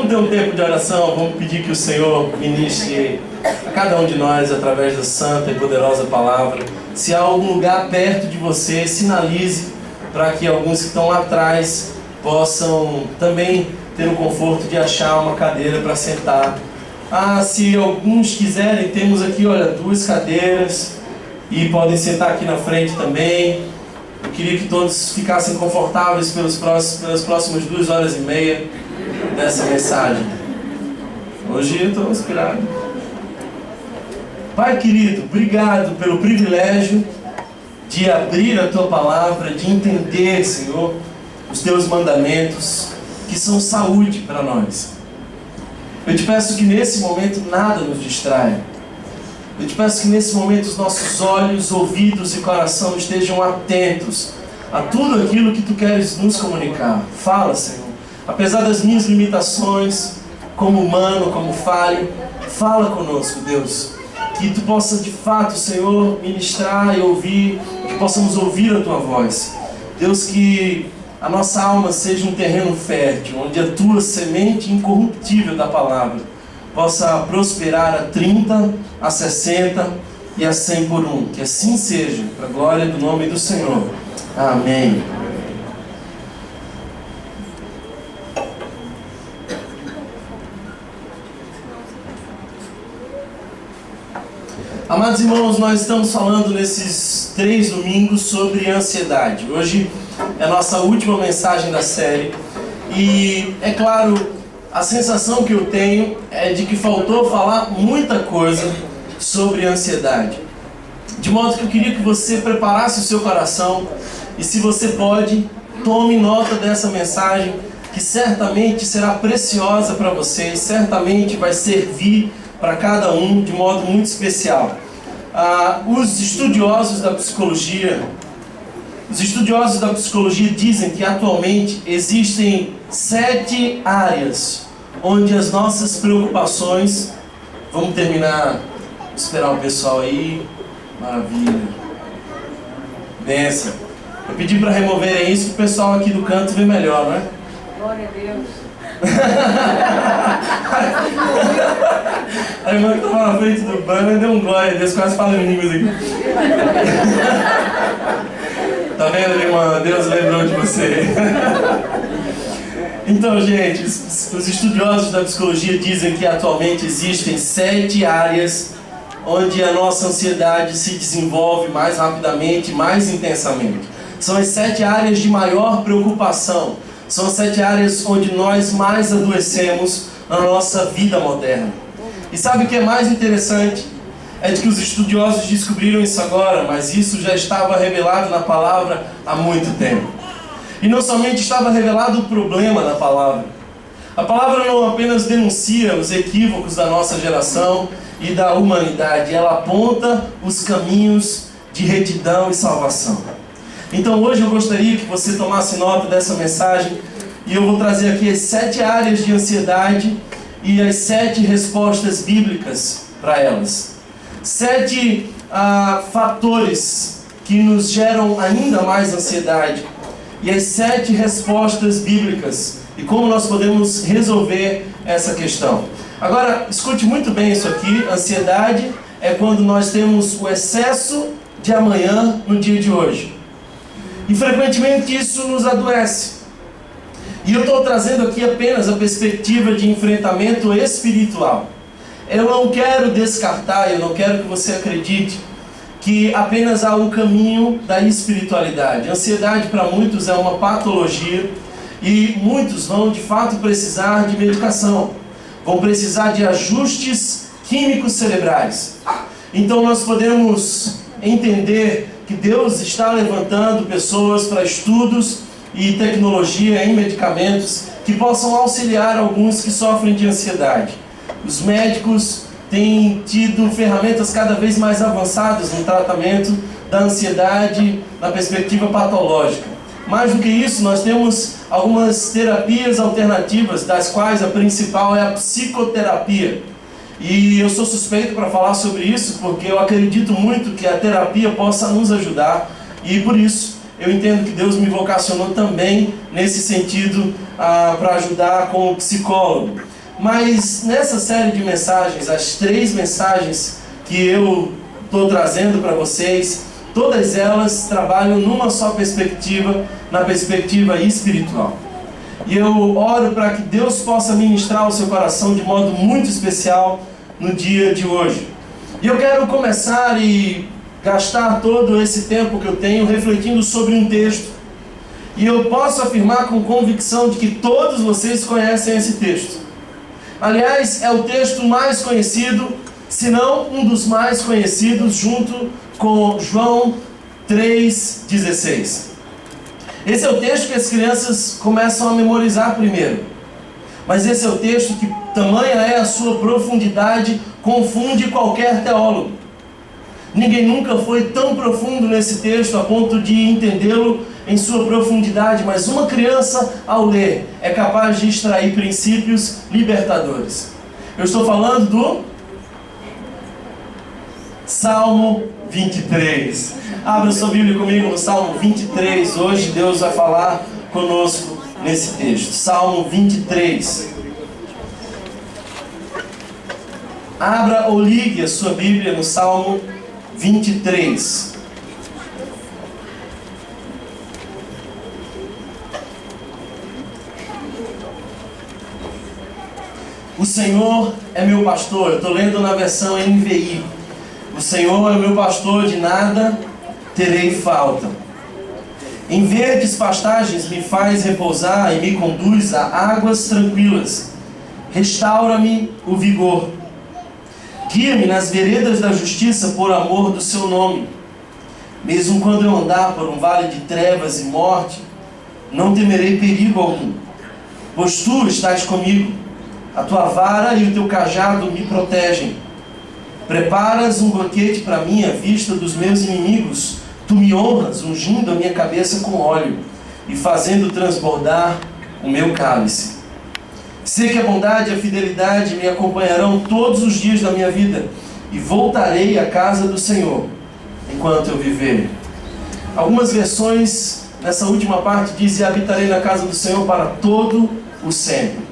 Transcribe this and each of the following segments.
Vamos ter um tempo de oração, vamos pedir que o Senhor ministre a cada um de nós através da santa e poderosa palavra. Se há algum lugar perto de você, sinalize para que alguns que estão lá atrás possam também ter o conforto de achar uma cadeira para sentar. Se alguns quiserem, temos aqui, olha, 2 cadeiras e podem sentar aqui na frente também. Eu queria que todos ficassem confortáveis pelas próximas 2h30 dessa mensagem. Hoje eu estou inspirado. Pai querido, obrigado pelo privilégio de abrir a Tua Palavra, de entender, Senhor, os Teus mandamentos, que são saúde para nós. Eu te peço que nesse momento nada nos distraia. Eu te peço que nesse momento os nossos olhos, ouvidos e coração estejam atentos a tudo aquilo que Tu queres nos comunicar. Fala, Senhor. Apesar das minhas limitações, como humano, como falho, fala conosco, Deus. Que Tu possa de fato, Senhor, ministrar e ouvir, que possamos ouvir a Tua voz. Deus, que a nossa alma seja um terreno fértil, onde a Tua semente incorruptível da palavra possa prosperar a 30, a 60 e a 100 por um. Que assim seja, para a glória do nome do Senhor. Amém. Amados irmãos, nós estamos falando nesses 3 domingos sobre ansiedade. Hoje é a nossa última mensagem da série. E, é claro, a sensação que eu tenho é de que faltou falar muita coisa sobre ansiedade. De modo que eu queria que você preparasse o seu coração e, se você pode, tome nota dessa mensagem, que certamente será preciosa para você e certamente vai servir para cada um de modo muito especial. Os estudiosos da psicologia dizem que atualmente existem 7 áreas onde as nossas preocupações... Vamos terminar, esperar o pessoal aí. Maravilha. Benção. Eu pedi para removerem isso, para o pessoal aqui do canto ver melhor, não é? Glória a Deus. A irmã que estava na frente do banner deu um glória a Deus, quase falando em línguas aqui. Tá vendo, irmã? Deus lembrou de você. Então, gente, os estudiosos da psicologia dizem que atualmente existem 7 áreas onde a nossa ansiedade se desenvolve mais rapidamente, mais intensamente. São as 7 áreas de maior preocupação. São as 7 áreas onde nós mais adoecemos na nossa vida moderna. E sabe o que é mais interessante? É de que os estudiosos descobriram isso agora, mas isso já estava revelado na palavra há muito tempo. E não somente estava revelado o problema na palavra. A palavra não apenas denuncia os equívocos da nossa geração e da humanidade, ela aponta os caminhos de retidão e salvação. Então hoje eu gostaria que você tomasse nota dessa mensagem e eu vou trazer aqui as 7 áreas de ansiedade e as 7 respostas bíblicas para elas. 7 fatores que nos geram ainda mais ansiedade e as 7 respostas bíblicas e como nós podemos resolver essa questão. Agora, escute muito bem isso aqui. Ansiedade é quando nós temos o excesso de amanhã no dia de hoje. E frequentemente isso nos adoece. E eu estou trazendo aqui apenas a perspectiva de enfrentamento espiritual. Eu não quero descartar, eu não quero que você acredite que apenas há um caminho da espiritualidade. A ansiedade para muitos é uma patologia e muitos vão de fato precisar de medicação. Vão precisar de ajustes químicos cerebrais. Então nós podemos entender que Deus está levantando pessoas para estudos e tecnologia em medicamentos que possam auxiliar alguns que sofrem de ansiedade. Os médicos têm tido ferramentas cada vez mais avançadas no tratamento da ansiedade na perspectiva patológica. Mais do que isso, nós temos algumas terapias alternativas, das quais a principal é a psicoterapia. E eu sou suspeito para falar sobre isso, porque eu acredito muito que a terapia possa nos ajudar. E por isso, eu entendo que Deus me vocacionou também nesse sentido para ajudar como psicólogo. Mas nessa série de mensagens, as 3 mensagens que eu estou trazendo para vocês, todas elas trabalham numa só perspectiva, na perspectiva espiritual. E eu oro para que Deus possa ministrar o seu coração de modo muito especial no dia de hoje. E eu quero começar e gastar todo esse tempo que eu tenho refletindo sobre um texto. E eu posso afirmar com convicção de que todos vocês conhecem esse texto. Aliás, é o texto mais conhecido, se não um dos mais conhecidos, junto com João 3,16. Esse é o texto que as crianças começam a memorizar primeiro. Mas esse é o texto que, tamanha é a sua profundidade, confunde qualquer teólogo. Ninguém nunca foi tão profundo nesse texto a ponto de entendê-lo em sua profundidade, mas uma criança, ao ler, é capaz de extrair princípios libertadores. Eu estou falando do Salmo 23. Abra sua Bíblia comigo no Salmo 23. Hoje Deus vai falar conosco nesse texto. Salmo 23. Abra ou ligue a sua Bíblia no Salmo 23. O Senhor é meu pastor. Eu estou lendo na versão NVI. O Senhor é meu pastor, de nada terei falta. Em verdes pastagens me faz repousar e me conduz a águas tranquilas. Restaura-me o vigor. Guia-me nas veredas da justiça por amor do seu nome. Mesmo quando eu andar por um vale de trevas e morte, não temerei perigo algum, pois tu estás comigo. A tua vara e o teu cajado me protegem. Preparas um banquete para mim à vista dos meus inimigos. Tu me honras, ungindo a minha cabeça com óleo e fazendo transbordar o meu cálice. Sei que a bondade e a fidelidade me acompanharão todos os dias da minha vida, e voltarei à casa do Senhor enquanto eu viver. Algumas versões nessa última parte dizem: habitarei na casa do Senhor para todo o sempre.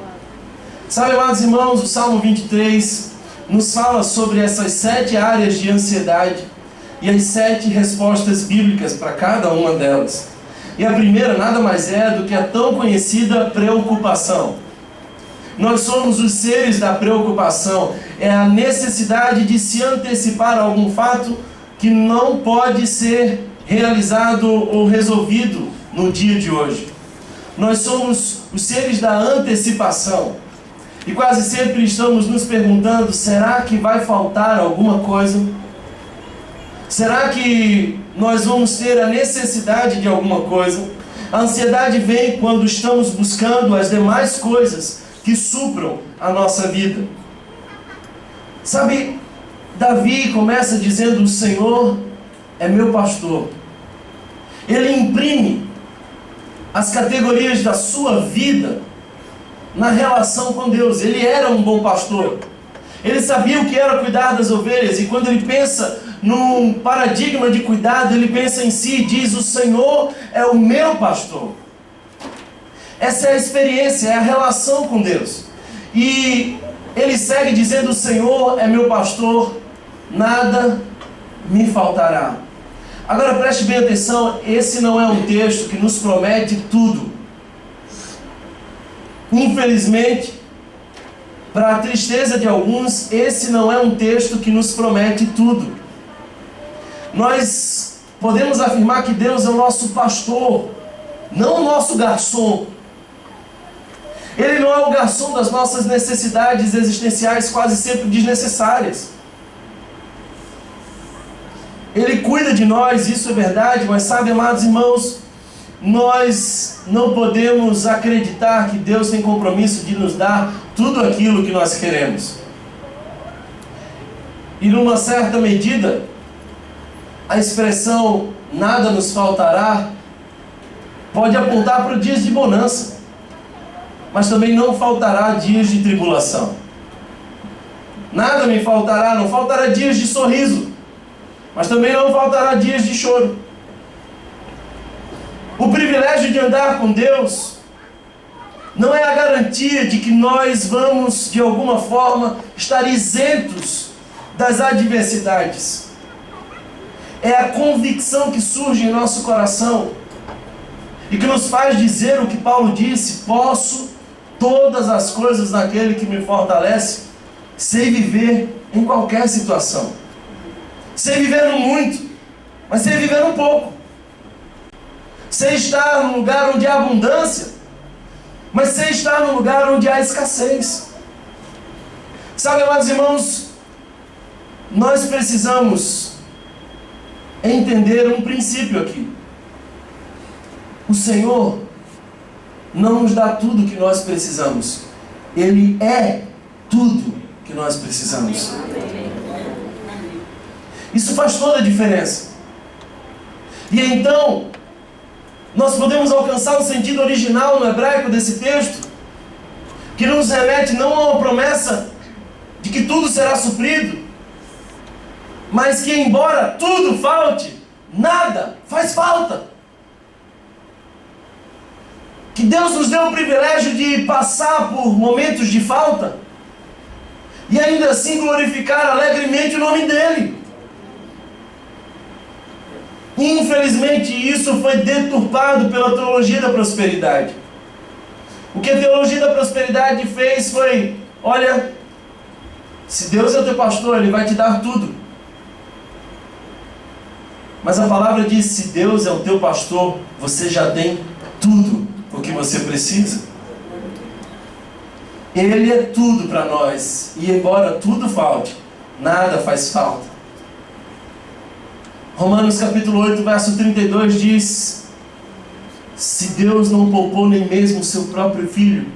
Sabe, amados irmãos, o Salmo 23 nos fala sobre essas 7 áreas de ansiedade e as 7 respostas bíblicas para cada uma delas. E a primeira nada mais é do que a tão conhecida preocupação. Nós somos os seres da preocupação. É a necessidade de se antecipar a algum fato que não pode ser realizado ou resolvido no dia de hoje. Nós somos os seres da antecipação. E quase sempre estamos nos perguntando: será que vai faltar alguma coisa? Será que nós vamos ter a necessidade de alguma coisa? A ansiedade vem quando estamos buscando as demais coisas que supram a nossa vida. Sabe, Davi começa dizendo: o Senhor é meu pastor. Ele imprime as categorias da sua vida na relação com Deus. Ele era um bom pastor. Ele sabia o que era cuidar das ovelhas. E quando ele pensa num paradigma de cuidado, ele pensa em si e diz: o Senhor é o meu pastor. Essa é a experiência, é a relação com Deus. E ele segue dizendo: o Senhor é meu pastor, nada me faltará. Agora preste bem atenção, esse não é um texto que nos promete tudo. Infelizmente, para a tristeza de alguns, esse não é um texto que nos promete tudo. Nós podemos afirmar que Deus é o nosso pastor, não o nosso garçom. Ele não é o garçom das nossas necessidades existenciais, quase sempre desnecessárias. Ele cuida de nós, isso é verdade, mas sabe, amados irmãos, nós não podemos acreditar que Deus tem compromisso de nos dar tudo aquilo que nós queremos. E numa certa medida, a expressão nada nos faltará pode apontar para dias de bonança, mas também não faltará dias de tribulação. Nada me faltará, não faltará dias de sorriso, mas também não faltará dias de choro. O privilégio de andar com Deus não é a garantia de que nós vamos, de alguma forma, estar isentos das adversidades. É a convicção que surge em nosso coração e que nos faz dizer o que Paulo disse: posso todas as coisas naquele que me fortalece. Sei viver em qualquer situação. Sei viver no muito, mas sei viver no pouco. Sei estar num lugar onde há abundância, mas sei estar num lugar onde há escassez. Sabe, amados irmãos, nós precisamos entender um princípio aqui. O Senhor não nos dá tudo o que nós precisamos. Ele é tudo que nós precisamos. Isso faz toda a diferença. E então, nós podemos alcançar o sentido original no hebraico desse texto, que nos remete não a uma promessa de que tudo será suprido, mas que embora tudo falte, nada faz falta. Que Deus nos deu o privilégio de passar por momentos de falta e ainda assim glorificar alegremente o nome dEle. Infelizmente isso foi deturpado pela teologia da prosperidade. O que a teologia da prosperidade fez foi: olha, se Deus é o teu pastor, Ele vai te dar tudo. Mas a palavra diz: se Deus é o teu pastor, você já tem tudo o que você precisa. Ele é tudo para nós. E embora tudo falte, nada faz falta. Romanos capítulo 8, verso 32 diz: se Deus não poupou nem mesmo o seu próprio Filho,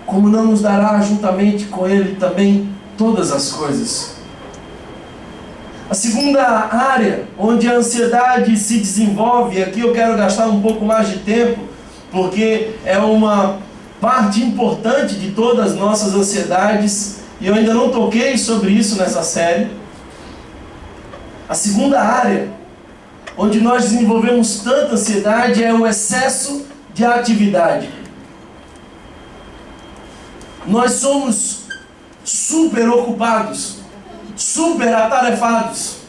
como não nos dará juntamente com Ele também todas as coisas? A segunda área onde a ansiedade se desenvolve, e aqui eu quero gastar um pouco mais de tempo, porque é uma parte importante de todas as nossas ansiedades, e eu ainda não toquei sobre isso nessa série. A segunda área onde nós desenvolvemos tanta ansiedade é o excesso de atividade. Nós somos super ocupados, super atarefados.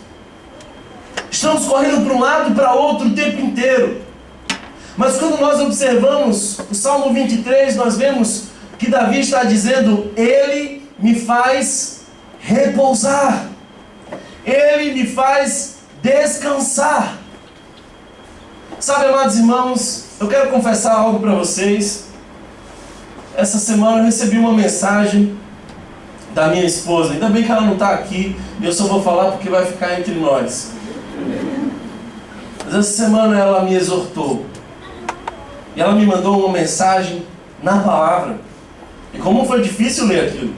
Estamos correndo para um lado e para outro o tempo inteiro. Mas quando nós observamos o Salmo 23, nós vemos que Davi está dizendo: Ele me faz repousar. Ele me faz descansar. Sabe, amados irmãos, eu quero confessar algo para vocês. Essa semana eu recebi uma mensagem da minha esposa. Ainda bem que ela não está aqui, e eu só vou falar porque vai ficar entre nós. Mas essa semana ela me exortou. E ela me mandou uma mensagem na palavra. E como foi difícil ler aquilo.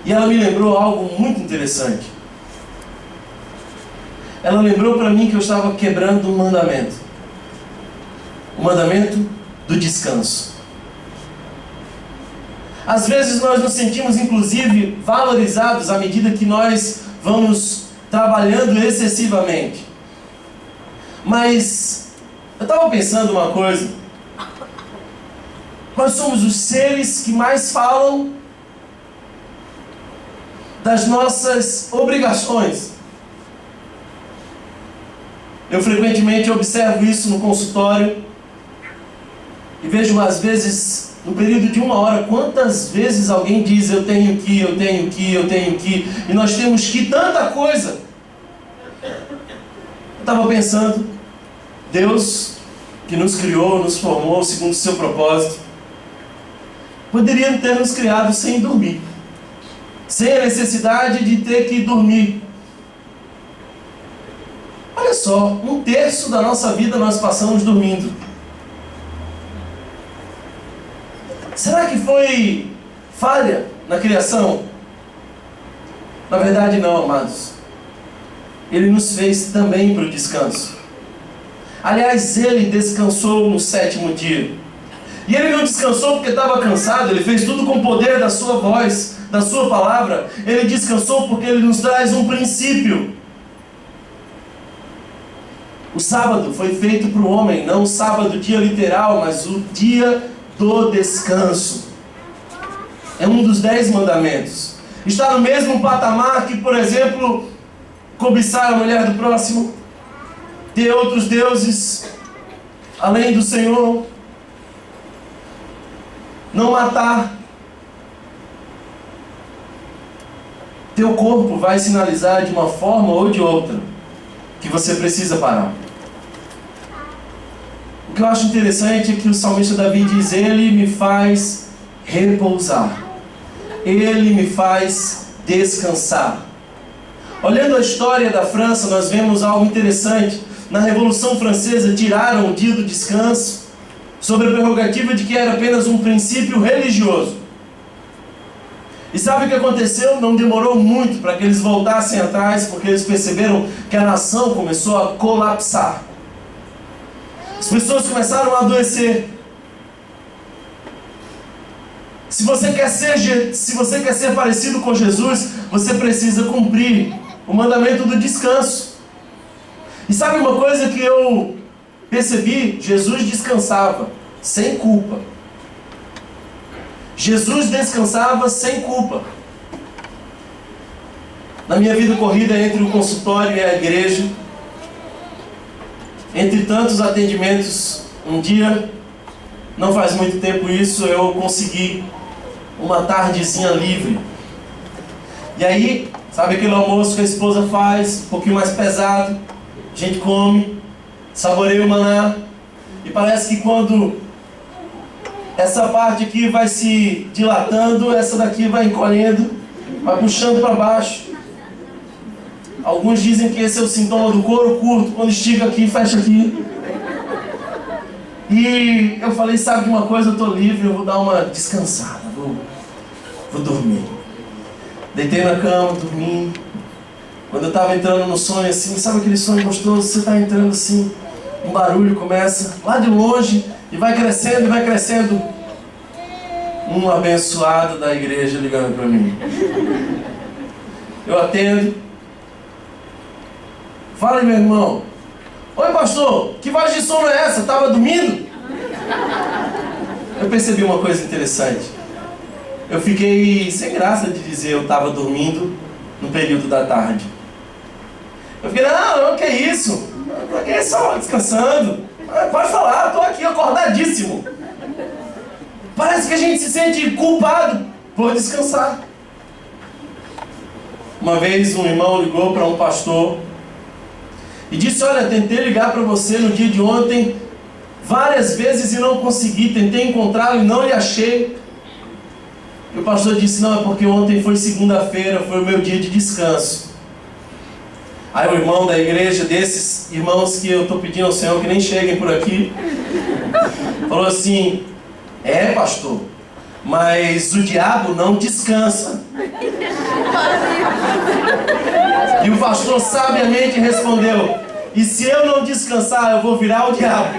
E ela me lembrou algo muito interessante. Ela lembrou para mim que eu estava quebrando um mandamento. O mandamento do descanso. Às vezes nós nos sentimos inclusive valorizados à medida que nós vamos trabalhando excessivamente. Mas eu estava pensando uma coisa. Nós somos os seres que mais falam das nossas obrigações. Eu frequentemente observo isso no consultório e vejo às vezes, no período de 1 hora, quantas vezes alguém diz: eu tenho que, eu tenho que, eu tenho que, e nós temos que tanta coisa. Eu estava pensando, Deus que nos criou, nos formou segundo o seu propósito, poderia ter nos criado sem dormir, sem a necessidade de ter que dormir. Olha só, 1/3 da nossa vida nós passamos dormindo. Será que foi falha na criação? Na verdade não, amados. Ele nos fez também para o descanso. Aliás, Ele descansou no 7º dia. E Ele não descansou porque estava cansado. Ele fez tudo com o poder da sua voz, da sua palavra. Ele descansou porque Ele nos traz um princípio. O sábado foi feito para o homem, não o sábado, dia literal, mas o dia do descanso. É um dos 10 mandamentos. Está no mesmo patamar que, por exemplo, cobiçar a mulher do próximo, ter outros deuses além do Senhor, não matar. Teu corpo vai sinalizar de uma forma ou de outra que você precisa parar. O que eu acho interessante é que o salmista Davi diz: Ele me faz repousar, Ele me faz descansar. Olhando a história da França, nós vemos algo interessante. Na Revolução Francesa tiraram o dia do descanso, sob a prerrogativa de que era apenas um princípio religioso. E sabe o que aconteceu? Não demorou muito para que eles voltassem atrás, porque eles perceberam que a nação começou a colapsar. As pessoas começaram a adoecer. Se você quer ser parecido com Jesus, você precisa cumprir o mandamento do descanso. E sabe uma coisa que eu percebi? Jesus descansava sem culpa. Jesus descansava sem culpa. Na minha vida corrida entre o consultório e a igreja, entre tantos atendimentos, um dia, não faz muito tempo isso, eu consegui uma tardezinha livre. E aí, sabe aquele almoço que a esposa faz, um pouquinho mais pesado, a gente come, saboreia o maná, e parece que quando essa parte aqui vai se dilatando, essa daqui vai encolhendo, vai puxando para baixo. Alguns dizem que esse é o sintoma do couro curto, quando estica aqui, fecha aqui. E eu falei, sabe de uma coisa, eu estou livre, eu vou dar uma descansada, vou dormir. Deitei na cama, dormi. Quando eu estava entrando no sonho assim, sabe aquele sonho gostoso? Você está entrando assim, um barulho começa lá de longe e vai crescendo e vai crescendo. Um abençoado da igreja ligando para mim. Eu atendo. Fala aí, meu irmão. Oi, pastor, que voz de sono é essa? Estava dormindo? Eu percebi uma coisa interessante. Eu fiquei sem graça de dizer eu estava dormindo no período da tarde. Eu fiquei, não, que é isso? Eu fiquei só descansando. Pode falar, estou aqui acordadíssimo. Parece que a gente se sente culpado por descansar. Uma vez um irmão ligou para um pastor e disse, olha, tentei ligar para você no dia de ontem várias vezes e não consegui, tentei encontrá-lo e não lhe achei. E o pastor disse, não, é porque ontem foi segunda-feira, foi o meu dia de descanso. Aí o irmão da igreja, desses irmãos que eu estou pedindo ao Senhor que nem cheguem por aqui, falou assim, pastor, mas o diabo não descansa. E o pastor sabiamente respondeu, e se eu não descansar, eu vou virar o diabo.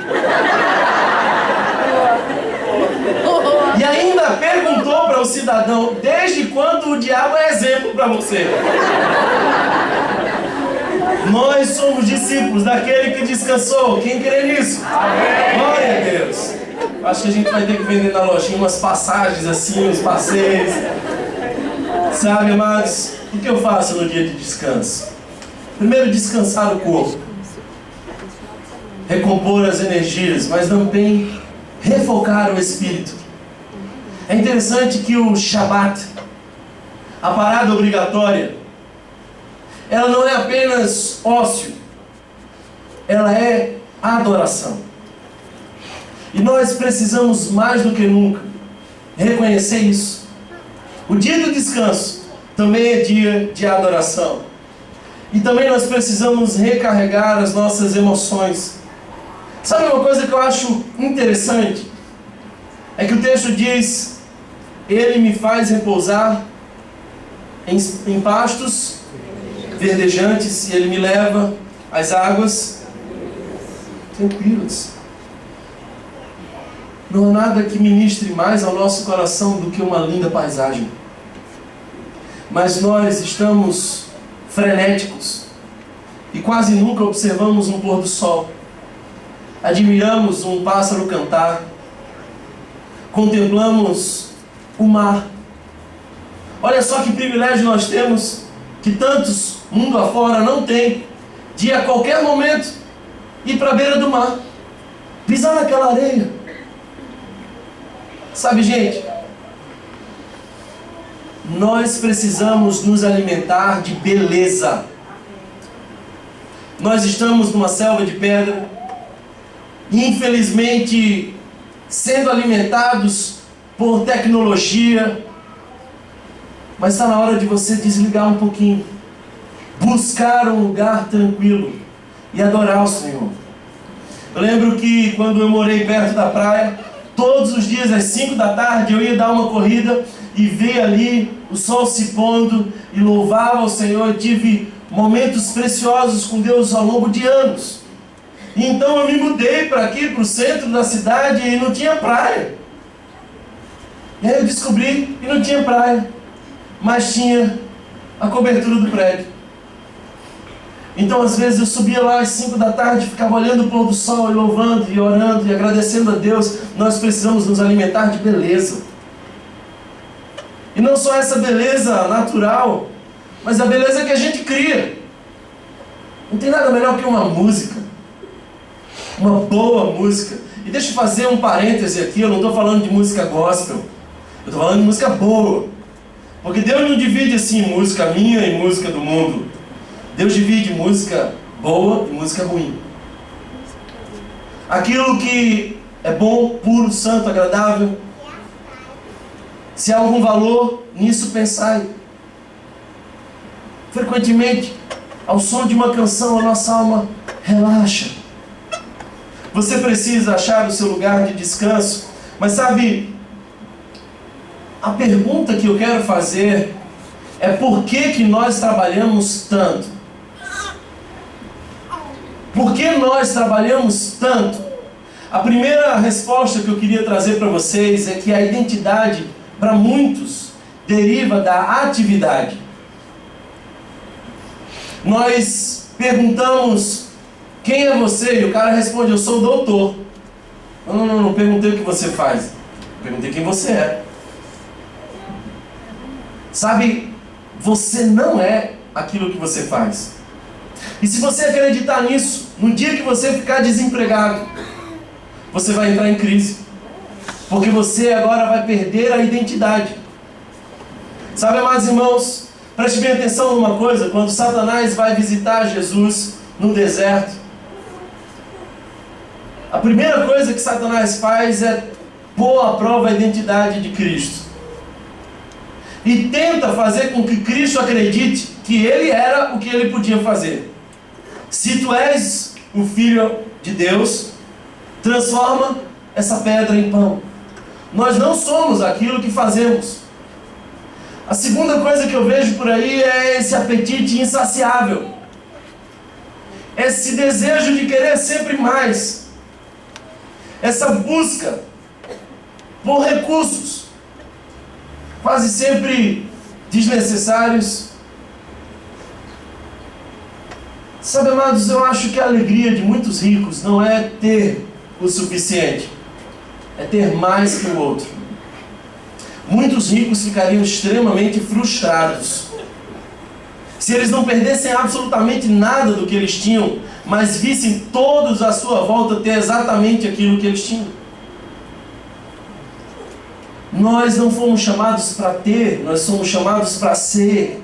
E ainda perguntou para o cidadão, desde quando o diabo é exemplo para você? Nós somos discípulos daquele que descansou. Quem crê nisso? Amém. Glória a Deus. Acho que a gente vai ter que vender na lojinha umas passagens assim, uns passeios. Sabe, amados, o que eu faço no dia de descanso? Primeiro, descansar o corpo, recompor as energias, mas também refocar o espírito. É interessante que o Shabat, a parada obrigatória, ela não é apenas ócio, ela é adoração. E nós precisamos mais do que nunca reconhecer isso. O dia do descanso também é dia de adoração. E também nós precisamos recarregar as nossas emoções. Sabe uma coisa que eu acho interessante? É que o texto diz, Ele me faz repousar em pastos verdejantes e Ele me leva às águas tranquilas. Não há nada que ministre mais ao nosso coração do que uma linda paisagem. Mas nós estamos frenéticos, e quase nunca observamos um pôr do sol. Admiramos um pássaro cantar, contemplamos o mar. Olha só que privilégio nós temos, que tantos mundo afora não têm, de a qualquer momento ir para a beira do mar, pisar naquela areia. Sabe, gente, nós precisamos nos alimentar de beleza. Nós estamos numa selva de pedra e, infelizmente, sendo alimentados por tecnologia. Mas está na hora de você desligar um pouquinho, buscar um lugar tranquilo e adorar o Senhor. Eu lembro que quando eu morei perto da praia, todos os dias às 5 da tarde eu ia dar uma corrida e ver ali o sol se pondo e louvava o Senhor. Eu tive momentos preciosos com Deus ao longo de anos. E então eu me mudei para aqui, para o centro da cidade, e não tinha praia. E aí eu descobri que não tinha praia, mas tinha a cobertura do prédio. Então às vezes eu subia lá às 5 da tarde, ficava olhando o pôr do sol e louvando e orando e agradecendo a Deus. Nós precisamos nos alimentar de beleza. E não só essa beleza natural, mas a beleza que a gente cria. Não tem nada melhor que uma música, uma boa música. E deixa eu fazer um parêntese aqui, eu não estou falando de música gospel, eu estou falando de música boa. Porque Deus não divide assim música minha e música do mundo. Deus divide música boa e música ruim. Aquilo que é bom, puro, santo, agradável, se há algum valor nisso, pensai. Frequentemente, ao som de uma canção, a nossa alma relaxa. Você precisa achar o seu lugar de descanso. Mas sabe, a pergunta que eu quero fazer é: por que nós trabalhamos tanto? Por que nós trabalhamos tanto? A primeira resposta que eu queria trazer para vocês é que a identidade, para muitos, deriva da atividade. Nós perguntamos: quem é você? E o cara responde: eu sou o doutor. Não perguntei o que você faz, perguntei quem você é. Sabe, você não é aquilo que você faz. E se você acreditar nisso, no dia que você ficar desempregado, você vai entrar em crise. Porque você agora vai perder a identidade. Sabe, amados irmãos, preste bem atenção numa coisa. Quando Satanás vai visitar Jesus no deserto, a primeira coisa que Satanás faz é pôr à prova a identidade de Cristo. E tenta fazer com que Cristo acredite que Ele era o que Ele podia fazer. Se tu és o Filho de Deus, transforma essa pedra em pão. Nós não somos aquilo que fazemos. A segunda coisa que eu vejo por aí é esse apetite insaciável. Esse desejo de querer sempre mais. Essa busca por recursos, quase sempre desnecessários. Sabe, amados, eu acho que a alegria de muitos ricos não é ter o suficiente, é ter mais que o outro. Muitos ricos ficariam extremamente frustrados se eles não perdessem absolutamente nada do que eles tinham, mas vissem todos à sua volta ter exatamente aquilo que eles tinham. Nós não fomos chamados para ter, nós somos chamados para ser.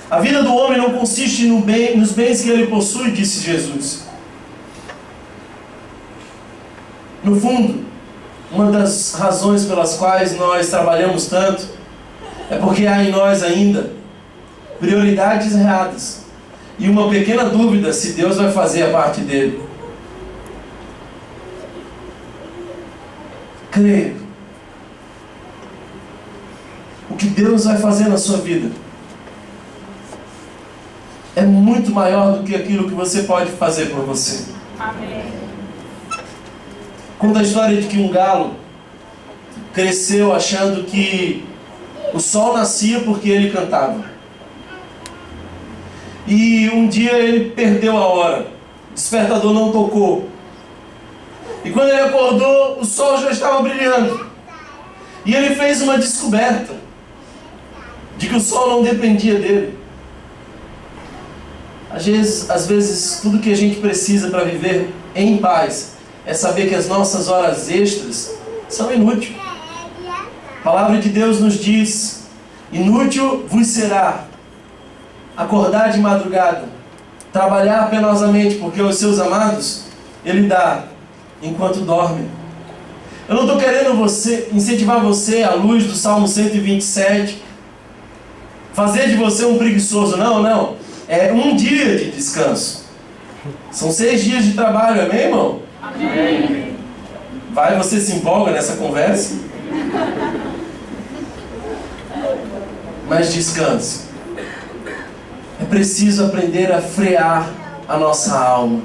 A vida do homem não consiste nos bens que ele possui, disse Jesus. No fundo, uma das razões pelas quais nós trabalhamos tanto é porque há em nós ainda prioridades erradas e uma pequena dúvida se Deus vai fazer a parte dele. Creia. O que Deus vai fazer na sua vida é muito maior do que aquilo que você pode fazer por você. Amém. Conta a história de que um galo cresceu achando que o sol nascia porque ele cantava. E um dia ele perdeu a hora. O despertador não tocou. E quando ele acordou, o sol já estava brilhando. E ele fez uma descoberta de que o sol não dependia dele. Às vezes, tudo que a gente precisa para viver em paz é saber que as nossas horas extras são inúteis. A palavra de Deus nos diz: inútil vos será acordar de madrugada, trabalhar penosamente, porque os seus amados Ele dá enquanto dorme. Eu não estou querendo incentivar você à luz do Salmo 127, fazer de você um preguiçoso. Não. É um dia de descanso. São 6 dias de trabalho, amém, irmão? Amém. Vai, você se empolga nessa conversa? Mas descanse. É preciso aprender a frear a nossa alma.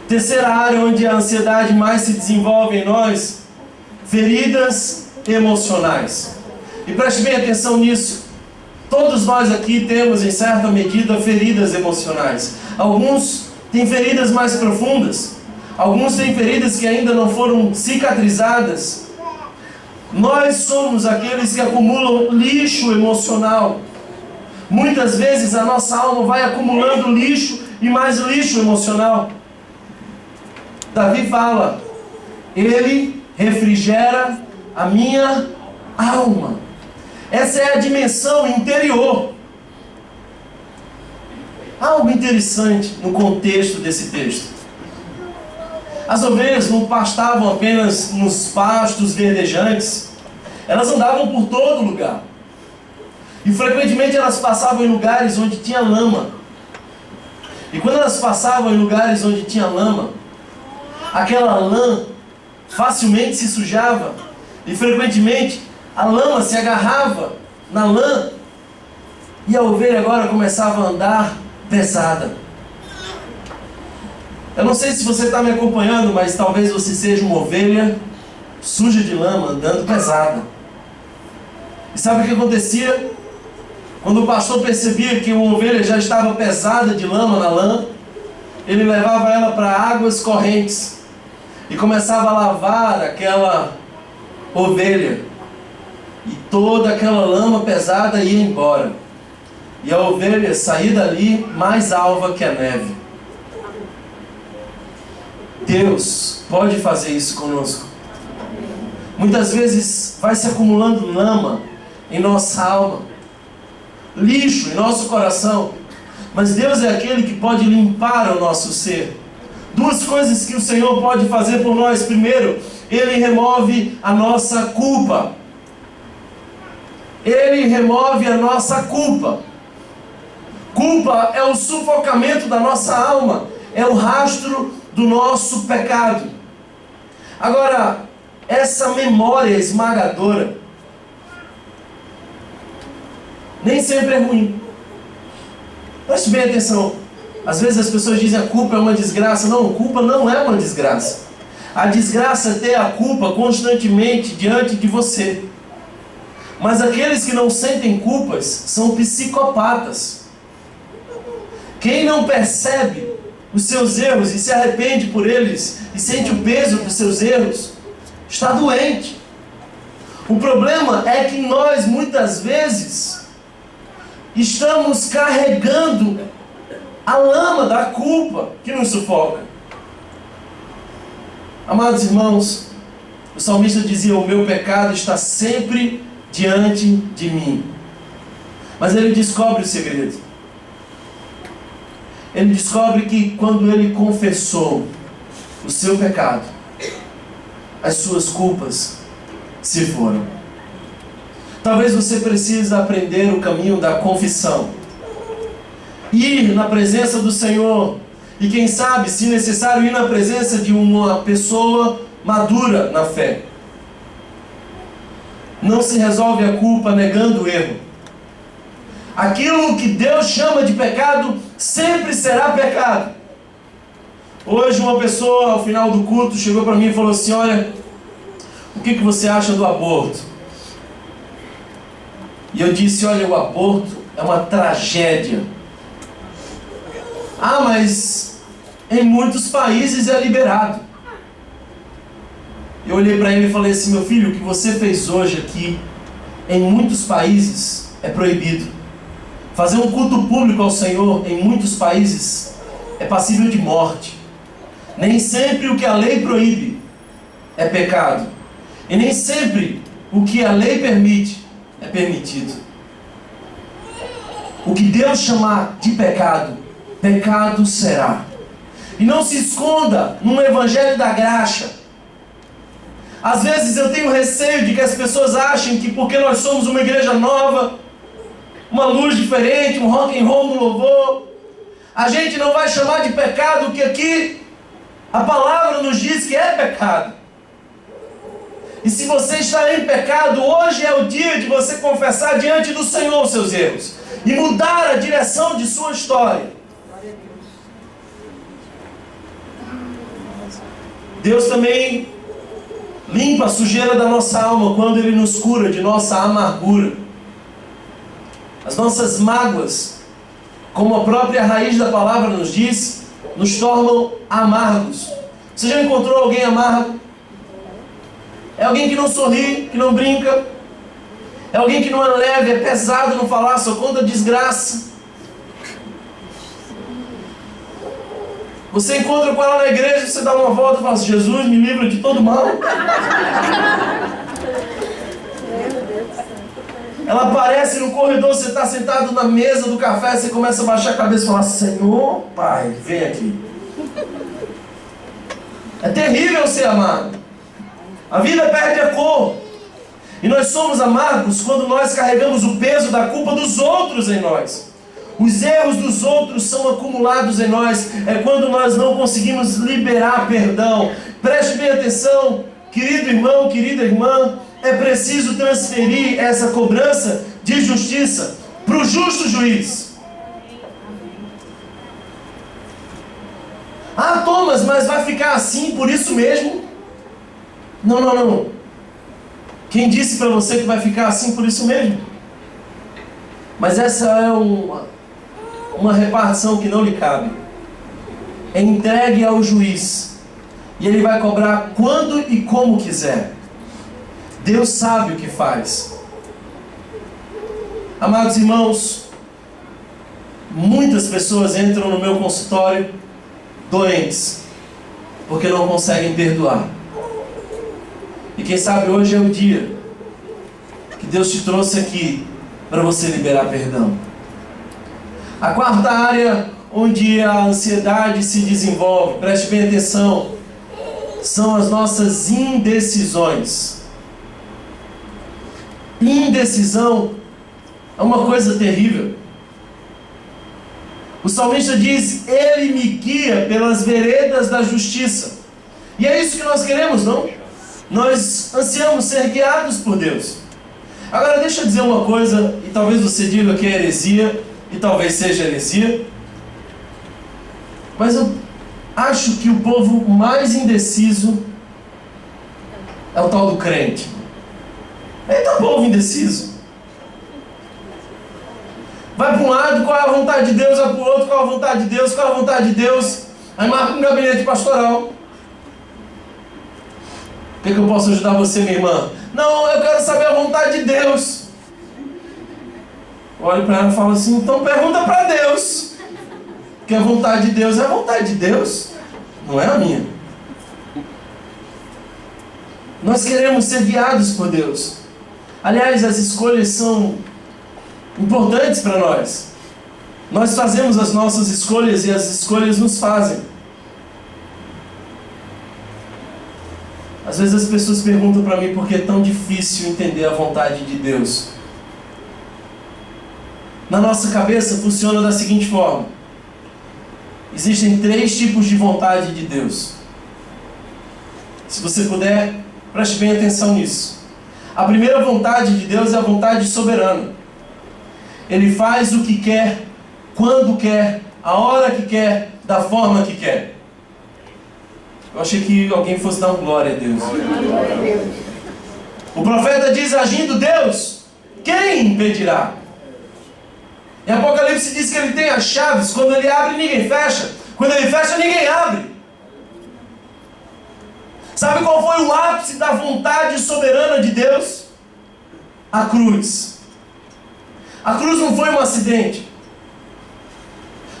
Terceira área onde a ansiedade mais se desenvolve em nós: feridas emocionais. E preste bem atenção nisso. Todos nós aqui temos, em certa medida, feridas emocionais. Alguns têm feridas mais profundas. Alguns têm feridas que ainda não foram cicatrizadas. Nós somos aqueles que acumulam lixo emocional. Muitas vezes a nossa alma vai acumulando lixo e mais lixo emocional. Davi fala: Ele refrigera a minha alma. Essa é a dimensão interior. Há algo interessante no contexto desse texto. As ovelhas não pastavam apenas nos pastos verdejantes. Elas andavam por todo lugar. E frequentemente elas passavam em lugares onde tinha lama. E quando elas passavam em lugares onde tinha lama, aquela lã facilmente se sujava. E frequentemente a lama se agarrava na lã. E a ovelha agora começava a andar pesada. Eu não sei se você está me acompanhando, mas talvez você seja uma ovelha suja de lama, andando pesada. E sabe o que acontecia? Quando o pastor percebia que uma ovelha já estava pesada de lama na lã, ele levava ela para águas correntes e começava a lavar aquela ovelha. E toda aquela lama pesada ia embora. E a ovelha saía dali mais alva que a neve. Deus pode fazer isso conosco. Muitas vezes vai se acumulando lama em nossa alma, lixo em nosso coração. Mas Deus é aquele que pode limpar o nosso ser. 2 coisas que o Senhor pode fazer por nós. Primeiro, Ele remove a nossa culpa. Ele remove a nossa culpa. Culpa é o sufocamento da nossa alma. É o rastro do nosso pecado. Agora, essa memória esmagadora nem sempre é ruim. Preste bem atenção. Às vezes as pessoas dizem a culpa é uma desgraça. Não, culpa não é uma desgraça. A desgraça é ter a culpa constantemente diante de você. Mas aqueles que não sentem culpas são psicopatas. Quem não percebe os seus erros e se arrepende por eles e sente o peso dos seus erros, está doente. O problema é que nós muitas vezes estamos carregando a lama da culpa que nos sufoca. Amados irmãos, o salmista dizia: o meu pecado está sempre diante de mim. Mas ele descobre o segredo. Ele descobre que quando ele confessou o seu pecado, as suas culpas se foram. Talvez você precise aprender o caminho da confissão. Ir na presença do Senhor. E quem sabe, se necessário, ir na presença de uma pessoa madura na fé. Não se resolve a culpa negando o erro. Aquilo que Deus chama de pecado sempre será pecado. Hoje uma pessoa, ao final do culto, chegou para mim e falou assim: olha, o que você acha do aborto? E eu disse: olha, o aborto é uma tragédia. Ah, mas em muitos países é liberado. Eu olhei para ele e falei assim: meu filho, o que você fez hoje aqui, em muitos países é proibido. Fazer um culto público ao Senhor em muitos países é passível de morte. Nem sempre o que a lei proíbe é pecado. E nem sempre o que a lei permite é permitido. O que Deus chamar de pecado, pecado será. E não se esconda num evangelho da graxa. Às vezes eu tenho receio de que as pessoas achem que porque nós somos uma igreja nova, uma luz diferente, um rock and roll no louvor, a gente não vai chamar de pecado o que aqui a palavra nos diz que é pecado. E se você está em pecado, hoje é o dia de você confessar diante do Senhor os seus erros e mudar a direção de sua história. Deus também limpa a sujeira da nossa alma quando Ele nos cura de nossa amargura. As nossas mágoas, como a própria raiz da palavra nos diz, nos tornam amargos. Você já encontrou alguém amargo? É alguém que não sorri, que não brinca. É alguém que não é leve, é pesado no falar, só conta desgraça. Você encontra com ela na igreja, você dá uma volta e fala assim: Jesus, me livra de todo mal. Ela aparece no corredor, você está sentado na mesa do café, você começa a baixar a cabeça e falar: Senhor, Pai, vem aqui. É terrível ser amado. A vida perde a cor. E nós somos amargos quando nós carregamos o peso da culpa dos outros em nós. Os erros dos outros são acumulados em nós. É quando nós não conseguimos liberar perdão. Preste bem atenção, querido irmão, querida irmã. É preciso transferir essa cobrança de justiça para o justo juiz. Ah, Thomas, mas vai ficar assim por isso mesmo? Não. Quem disse para você que vai ficar assim por isso mesmo? Mas essa é uma repartição que não lhe cabe. É entregue ao juiz. E ele vai cobrar quando e como quiser. Deus sabe o que faz. Amados irmãos, muitas pessoas entram no meu consultório doentes, porque não conseguem perdoar. E quem sabe hoje é o dia que Deus te trouxe aqui para você liberar perdão. A quarta área onde a ansiedade se desenvolve, preste bem atenção, são as nossas indecisões. Indecisão é uma coisa terrível. O salmista diz: Ele me guia pelas veredas da justiça. E é isso que nós queremos, não? Nós ansiamos ser guiados por Deus. Agora deixa eu dizer uma coisa, e talvez você diga que é heresia, e talvez seja heresia, mas eu acho que o povo mais indeciso é o tal do crente. Eita, povo indeciso. Vai para um lado, qual é a vontade de Deus, vai para o outro, qual é a vontade de Deus, qual é a vontade de Deus. Aí marca um gabinete pastoral. O que eu posso ajudar você, minha irmã? Não, eu quero saber a vontade de Deus. Olho para ela e falo assim: então pergunta para Deus. Porque a vontade de Deus é a vontade de Deus, não é a minha. Nós queremos ser guiados por Deus. Aliás, as escolhas são importantes para nós. Nós fazemos as nossas escolhas e as escolhas nos fazem. Às vezes as pessoas perguntam para mim por que é tão difícil entender a vontade de Deus. Na nossa cabeça funciona da seguinte forma: existem 3 tipos de vontade de Deus. Se você puder, preste bem atenção nisso. A primeira vontade de Deus é a vontade soberana. Ele faz o que quer, quando quer, a hora que quer, da forma que quer. Eu achei que alguém fosse dar um glória a Deus. O profeta diz: agindo Deus, quem impedirá? Em Apocalipse diz que ele tem as chaves. Quando ele abre, ninguém fecha. Quando ele fecha, ninguém abre. Sabe qual foi o ápice da vontade soberana de Deus? A cruz. A cruz não foi um acidente.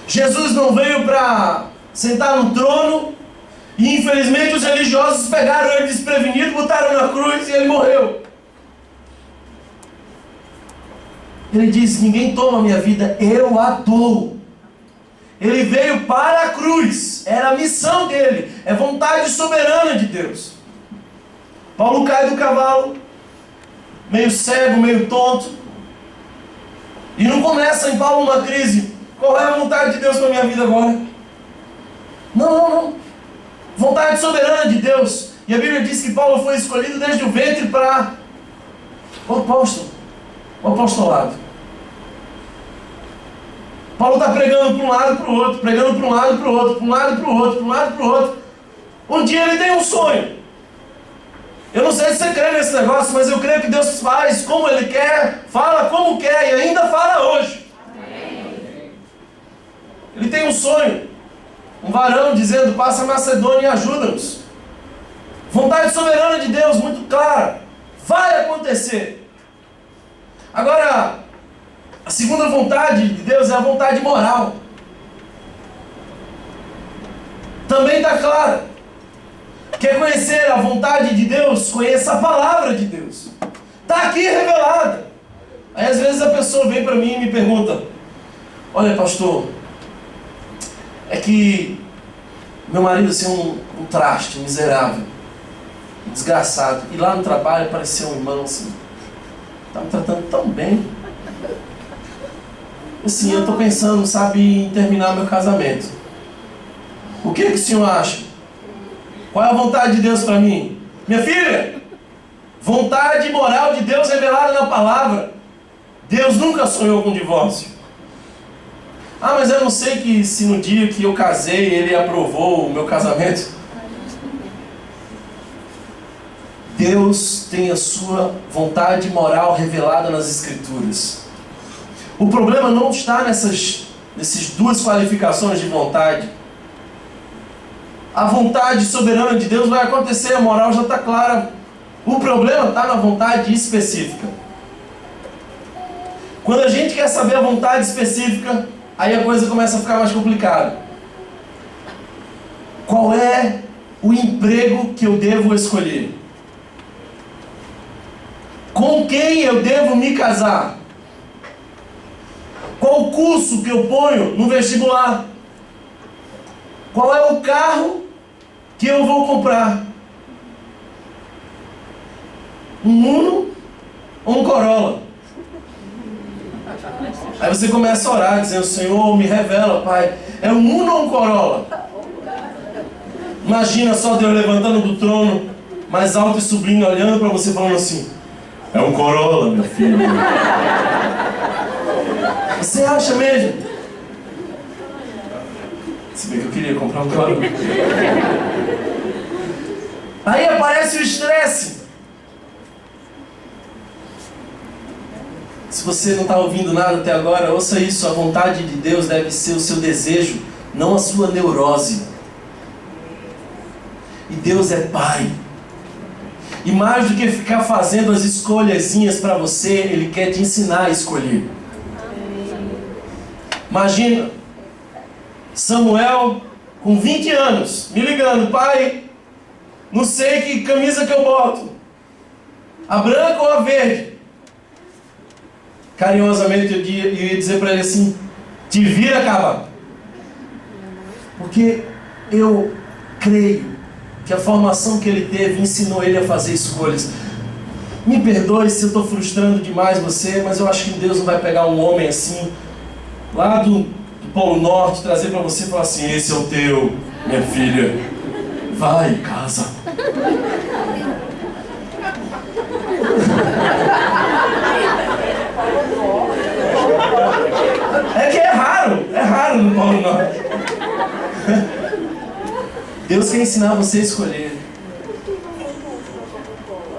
Jesus não veio para sentar no trono e infelizmente os religiosos pegaram ele desprevenido, botaram na cruz e ele morreu. Ele disse: ninguém toma a minha vida, eu a dou. Ele veio para a cruz, era a missão dele, é vontade soberana de Deus. Paulo cai do cavalo, meio cego, meio tonto, e não começa em Paulo uma crise: qual é a vontade de Deus para a minha vida agora? Não. Vontade soberana de Deus. E a Bíblia diz que Paulo foi escolhido desde o ventre para o apostolado. Paulo está pregando para um lado e para o outro, pregando para um lado e para o outro, para um lado e para o outro, para um lado e para o outro. Um dia ele tem um sonho. Eu não sei se você crê nesse negócio, mas eu creio que Deus faz como Ele quer, fala como quer e ainda fala hoje. Amém. Ele tem um sonho. Um varão dizendo: passa a Macedônia e ajuda-nos. Vontade soberana de Deus, muito clara. Vai acontecer. Agora, a segunda vontade de Deus é a vontade moral. Também está clara. Quer conhecer a vontade de Deus? Conheça a palavra de Deus. Está aqui revelada. Aí às vezes a pessoa vem para mim e me pergunta: olha, pastor, é que meu marido assim, um traste, um miserável, um desgraçado. E lá no trabalho apareceu um irmão assim, está me tratando tão bem. Assim, eu estou pensando, sabe, em terminar meu casamento. O que o senhor acha? Qual é a vontade de Deus para mim? Minha filha, vontade moral de Deus revelada na palavra. Deus nunca sonhou com divórcio. Ah, mas eu não sei que se no dia que eu casei Ele aprovou o meu casamento. Deus tem a sua vontade moral revelada nas Escrituras. O problema não está nessas duas qualificações de vontade. A vontade soberana de Deus vai acontecer, a moral já está clara. O problema está na vontade específica. Quando a gente quer saber a vontade específica, aí a coisa começa a ficar mais complicada. Qual é o emprego que eu devo escolher? Com quem eu devo me casar? Qual o curso que eu ponho no vestibular? Qual é o carro que eu vou comprar? Um Uno ou um Corolla? Aí você começa a orar, dizendo: Senhor, me revela, Pai, é um Uno ou um Corolla? Imagina só Deus levantando do trono, mais alto e sublime, olhando para você, falando assim: é um Corolla, meu filho. Você acha mesmo? Se bem que eu queria comprar um Corolla. Aí aparece o estresse. Se você não está ouvindo nada até agora, ouça isso: a vontade de Deus deve ser o seu desejo, não a sua neurose. E Deus é Pai. E mais do que ficar fazendo as escolhazinhas para você, Ele quer te ensinar a escolher. Imagina Samuel com 20 anos me ligando: pai, não sei que camisa que eu boto, a branca ou a verde. Carinhosamente eu ia dizer para ele assim: te vira, caba. Porque eu creio que a formação que ele teve ensinou ele a fazer escolhas. Me perdoe se eu estou frustrando demais você, mas eu acho que Deus não vai pegar um homem assim, lá do Polo Norte, trazer para você e falar assim: esse é o teu, minha filha, vai, casa. É que é raro no Polo Norte. Deus quer ensinar você a escolher.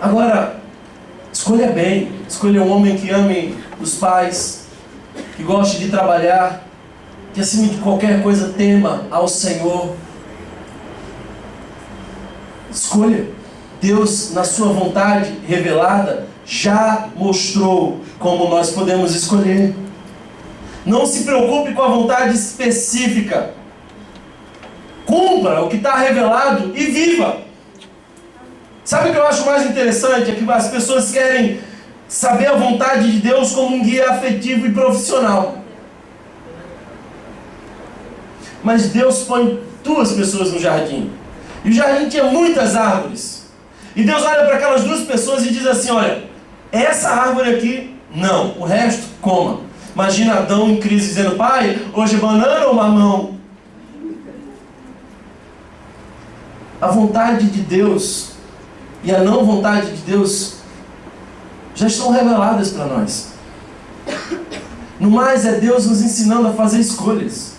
Agora, escolha bem. Escolha um homem que ame os pais, que goste de trabalhar, que acima de qualquer coisa tema ao Senhor. Escolha. Deus, na sua vontade revelada, já mostrou como nós podemos escolher. Não se preocupe com a vontade específica. Cumpra o que está revelado e viva. Sabe o que eu acho mais interessante? É que as pessoas querem saber a vontade de Deus como um guia afetivo e profissional. Mas Deus põe 2 pessoas no jardim. E o jardim tinha muitas árvores. E Deus olha para aquelas 2 pessoas e diz assim: olha, essa árvore aqui, não. O resto, coma. Imagina Adão em crise dizendo: pai, hoje é banana ou mamão? A vontade de Deus e a não vontade de Deus já estão reveladas para nós. No mais, é Deus nos ensinando a fazer escolhas.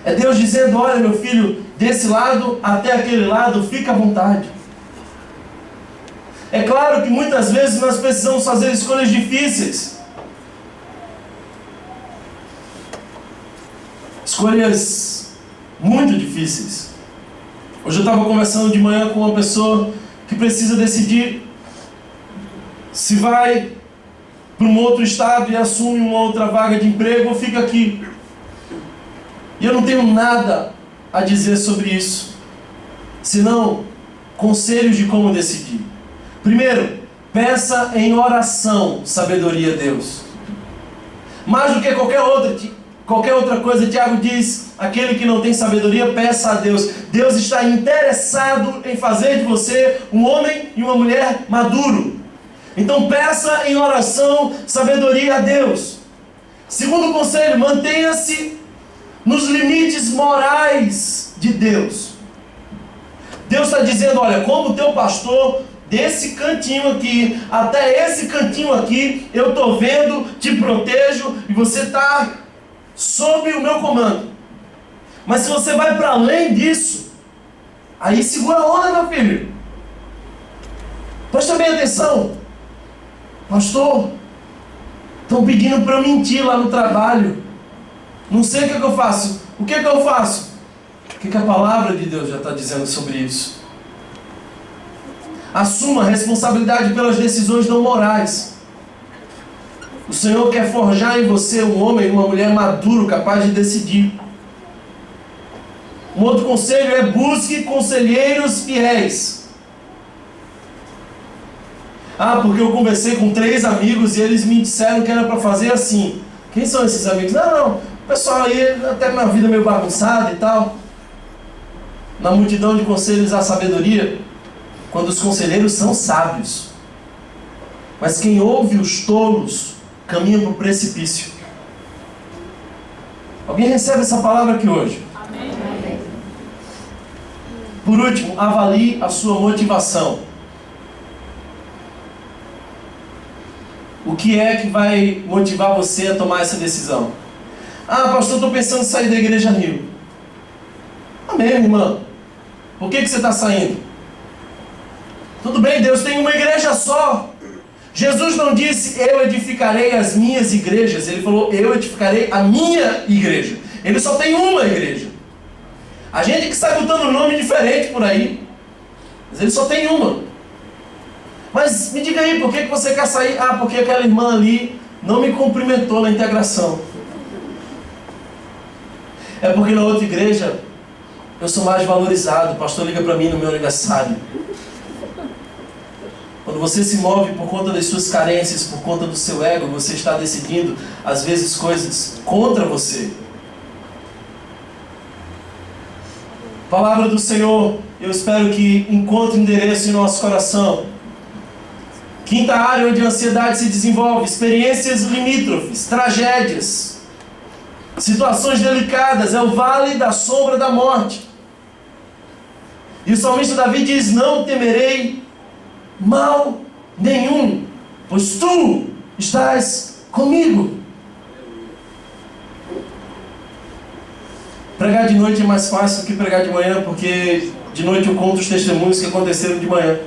É Deus dizendo: olha, meu filho, desse lado até aquele lado, fica à vontade. É claro que muitas vezes nós precisamos fazer escolhas difíceis. Escolhas muito difíceis. Hoje eu estava conversando de manhã com uma pessoa que precisa decidir se vai para um outro estado e assume uma outra vaga de emprego ou fica aqui. E eu não tenho nada a dizer sobre isso, senão conselhos de como decidir. Primeiro, peça em oração sabedoria a Deus. Mais do que qualquer outra coisa, Tiago diz: aquele que não tem sabedoria, peça a Deus. Deus está interessado em fazer de você um homem e uma mulher maduro. Então peça em oração sabedoria a Deus. Segundo conselho, mantenha-se nos limites morais de Deus. Deus está dizendo: olha, como teu pastor, desse cantinho aqui até esse cantinho aqui, eu estou vendo, te protejo e você está sob o meu comando. Mas se você vai para além disso, aí segura a onda, meu filho. Presta bem atenção. Pastor, estão pedindo para eu mentir lá no trabalho. Não sei o que eu faço. O que eu faço? O que a palavra de Deus já está dizendo sobre isso? Assuma a responsabilidade pelas decisões não morais. O Senhor quer forjar em você um homem e uma mulher maduro, capaz de decidir. Um outro conselho é: busque conselheiros fiéis. Porque eu conversei com 3 amigos e eles me disseram que era para fazer assim. Quem são esses amigos? Não, o pessoal aí até uma vida meio bagunçada e tal. Na multidão de conselhos há sabedoria, quando os conselheiros são sábios. Mas quem ouve os tolos caminha para o precipício. Alguém recebe essa palavra aqui hoje? Amém. Por último, avalie a sua motivação. O que é que vai motivar você a tomar essa decisão? Pastor, estou pensando em sair da Igreja Rio. Amém, irmã. Por que você está saindo? Tudo bem, Deus tem uma igreja só. Jesus não disse: eu edificarei as minhas igrejas. Ele falou: eu edificarei a minha igreja. Ele só tem uma igreja. A gente que sai botando nome diferente por aí, mas ele só tem uma. Mas me diga aí, por que você quer sair? Porque aquela irmã ali não me cumprimentou na integração. É porque na outra igreja eu sou mais valorizado. O pastor liga para mim no meu aniversário. Quando você se move por conta das suas carências, por conta do seu ego, você está decidindo, às vezes, coisas contra você. Palavra do Senhor, eu espero que encontre endereço em nosso coração. Quinta área onde a ansiedade se desenvolve: experiências limítrofes, tragédias, situações delicadas, é o vale da sombra da morte. E o salmista Davi diz: não temerei mal nenhum, pois tu estás comigo. Pregar de noite é mais fácil do que pregar de manhã, porque de noite eu conto os testemunhos que aconteceram de manhã.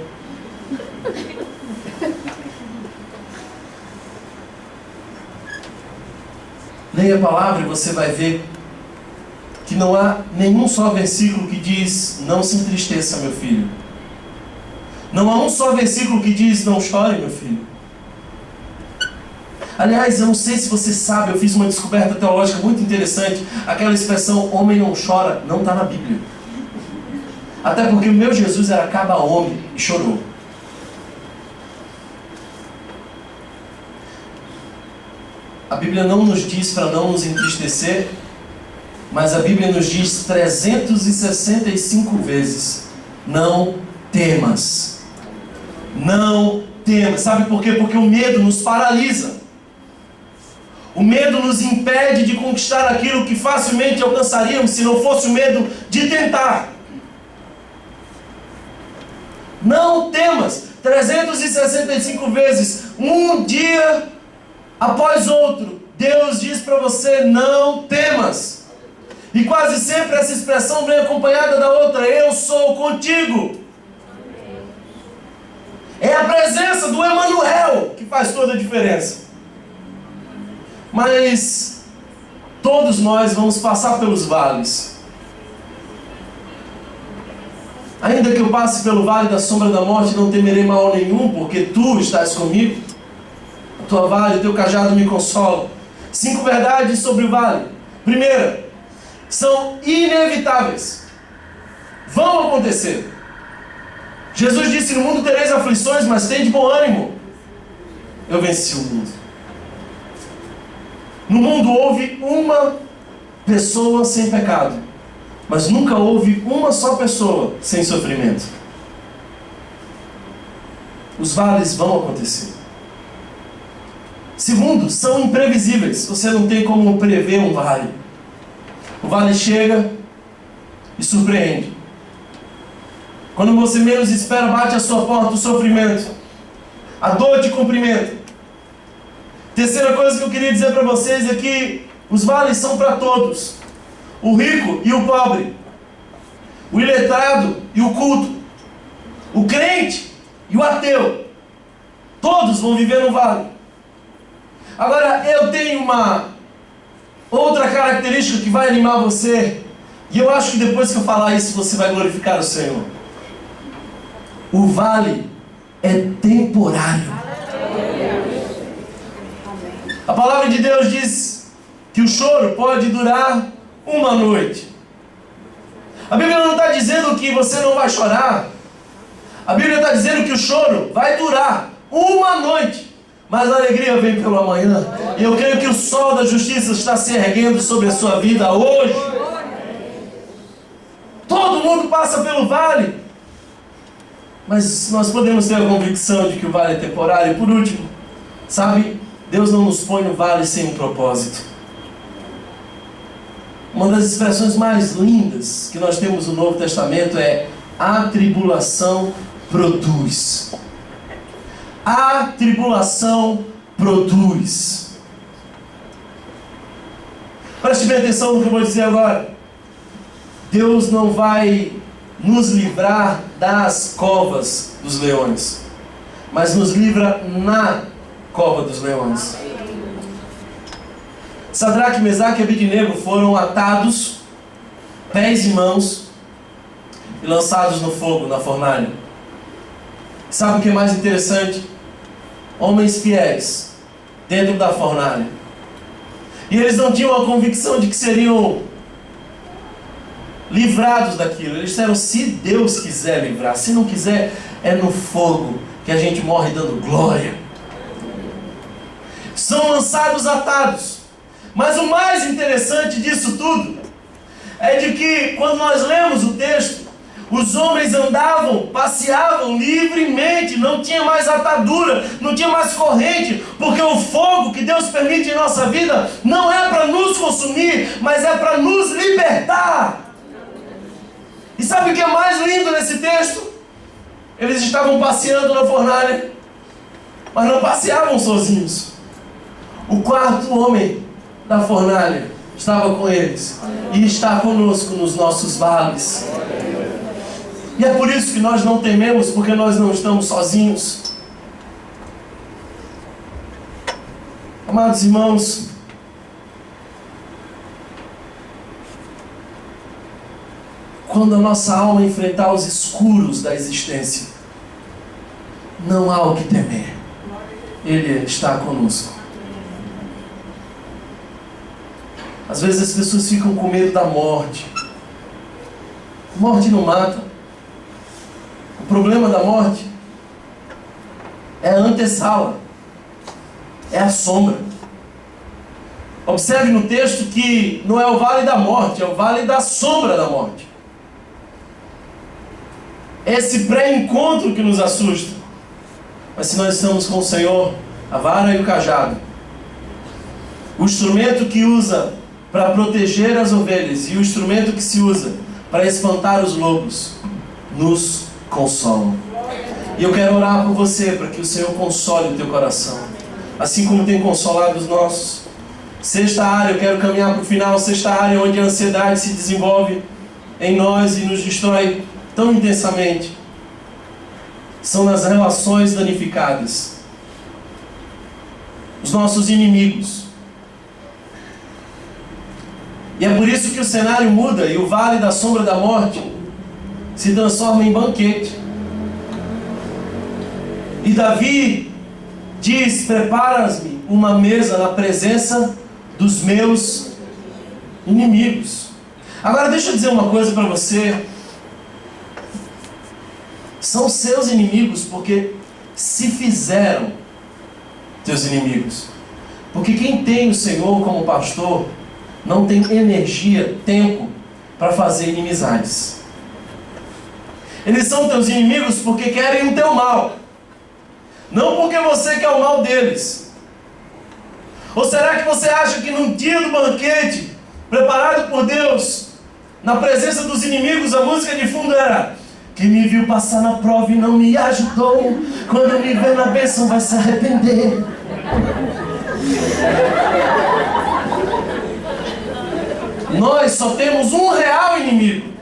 Leia a palavra e você vai ver que não há nenhum só versículo que diz: não se entristeça, meu filho. Não há um só versículo que diz: não chore, meu filho. Aliás, eu não sei se você sabe, eu fiz uma descoberta teológica muito interessante. Aquela expressão, homem não chora, não está na Bíblia. Até porque o meu Jesus era caba-homem e chorou. A Bíblia não nos diz para não nos entristecer, mas a Bíblia nos diz 365 vezes: não temas. Não temas. Sabe por quê? Porque o medo nos paralisa. O medo nos impede de conquistar aquilo que facilmente alcançaríamos se não fosse o medo de tentar. Não temas. 365 vezes, um dia após outro, Deus diz para você: não temas. E quase sempre essa expressão vem acompanhada da outra: eu sou contigo. É a presença do Emanuel que faz toda a diferença. Mas todos nós vamos passar pelos vales. Ainda que eu passe pelo vale da sombra da morte, não temerei mal nenhum, porque tu estás comigo. A tua vara e o teu cajado me consolam. 5 verdades sobre o vale. Primeira, são inevitáveis. Vão acontecer. Jesus disse: no mundo tereis aflições, mas tende bom ânimo. Eu venci o mundo. No mundo houve uma pessoa sem pecado, mas nunca houve uma só pessoa sem sofrimento. Os vales vão acontecer. Segundo, são imprevisíveis. Você não tem como prever um vale. O vale chega e surpreende. Quando você menos espera, bate à sua porta o sofrimento. A dor te cumprimenta. Terceira coisa que eu queria dizer para vocês é que os vales são para todos. O rico e o pobre. O iletrado e o culto. O crente e o ateu. Todos vão viver no vale. Agora, eu tenho uma outra característica que vai animar você. E eu acho que depois que eu falar isso, você vai glorificar o Senhor. O vale é temporário. A palavra de Deus diz que o choro pode durar uma noite. A Bíblia não está dizendo que você não vai chorar. A Bíblia está dizendo que o choro vai durar uma noite, mas a alegria vem pelo amanhã. E eu creio que o sol da justiça está se erguendo sobre a sua vida hoje. Todo mundo passa pelo vale, mas nós podemos ter a convicção de que o vale é temporário. E por último, sabe, Deus não nos põe no vale sem um propósito. Uma das expressões mais lindas que nós temos no Novo Testamento é: a tribulação produz. A tribulação produz. Preste bem atenção no que eu vou dizer agora. Deus não vai nos livrar das covas dos leões, mas nos livra na cova dos leões. Sadraque, Mesaque e Abednego foram atados, pés e mãos, e lançados no fogo, na fornalha. Sabe o que é mais interessante? Homens fiéis, dentro da fornalha. E eles não tinham a convicção de que seriam livrados daquilo. Eles disseram: se Deus quiser livrar, se não quiser, é no fogo que a gente morre dando glória. São lançados atados. Mas o mais interessante disso tudo é de que, quando nós lemos o texto, os homens andavam, passeavam livremente, não tinha mais atadura, não tinha mais corrente, porque o fogo que Deus permite em nossa vida não é para nos consumir, mas é para nos libertar. E sabe o que é mais lindo nesse texto? Eles estavam passeando na fornalha, mas não passeavam sozinhos. O quarto homem da fornalha estava com eles e está conosco nos nossos vales. E é por isso que nós não tememos, porque nós não estamos sozinhos. Amados irmãos, quando a nossa alma enfrentar os escuros da existência, não há o que temer. Ele está conosco. Às vezes as pessoas ficam com medo da morte. A morte não mata. O problema da morte é a antessala, é a sombra. Observe no texto que não é o vale da morte, é o vale da sombra da morte. É esse pré-encontro que nos assusta. Mas se nós estamos com o Senhor, a vara e o cajado, o instrumento que usa para proteger as ovelhas e o instrumento que se usa para espantar os lobos, nos consolam. E eu quero orar por você, para que o Senhor console o teu coração, assim como tem consolado os nossos. Sexta área, eu quero caminhar para o final. Sexta área onde a ansiedade se desenvolve em nós e nos destrói tão intensamente, são nas relações danificadas. Os nossos inimigos. E é por isso que o cenário muda e o vale da sombra da morte se transforma em banquete. E Davi diz: preparas-me uma mesa na presença dos meus inimigos. Agora deixa eu dizer uma coisa para você. São seus inimigos porque se fizeram teus inimigos. Porque quem tem o Senhor como pastor não tem energia, tempo para fazer inimizades. Eles são teus inimigos porque querem o teu mal, não porque você quer o mal deles. Ou será que você acha que num dia do banquete preparado por Deus, na presença dos inimigos, a música de fundo era: quem me viu passar na prova e não me ajudou, quando me vê na bênção vai se arrepender. Nós só temos um real inimigo,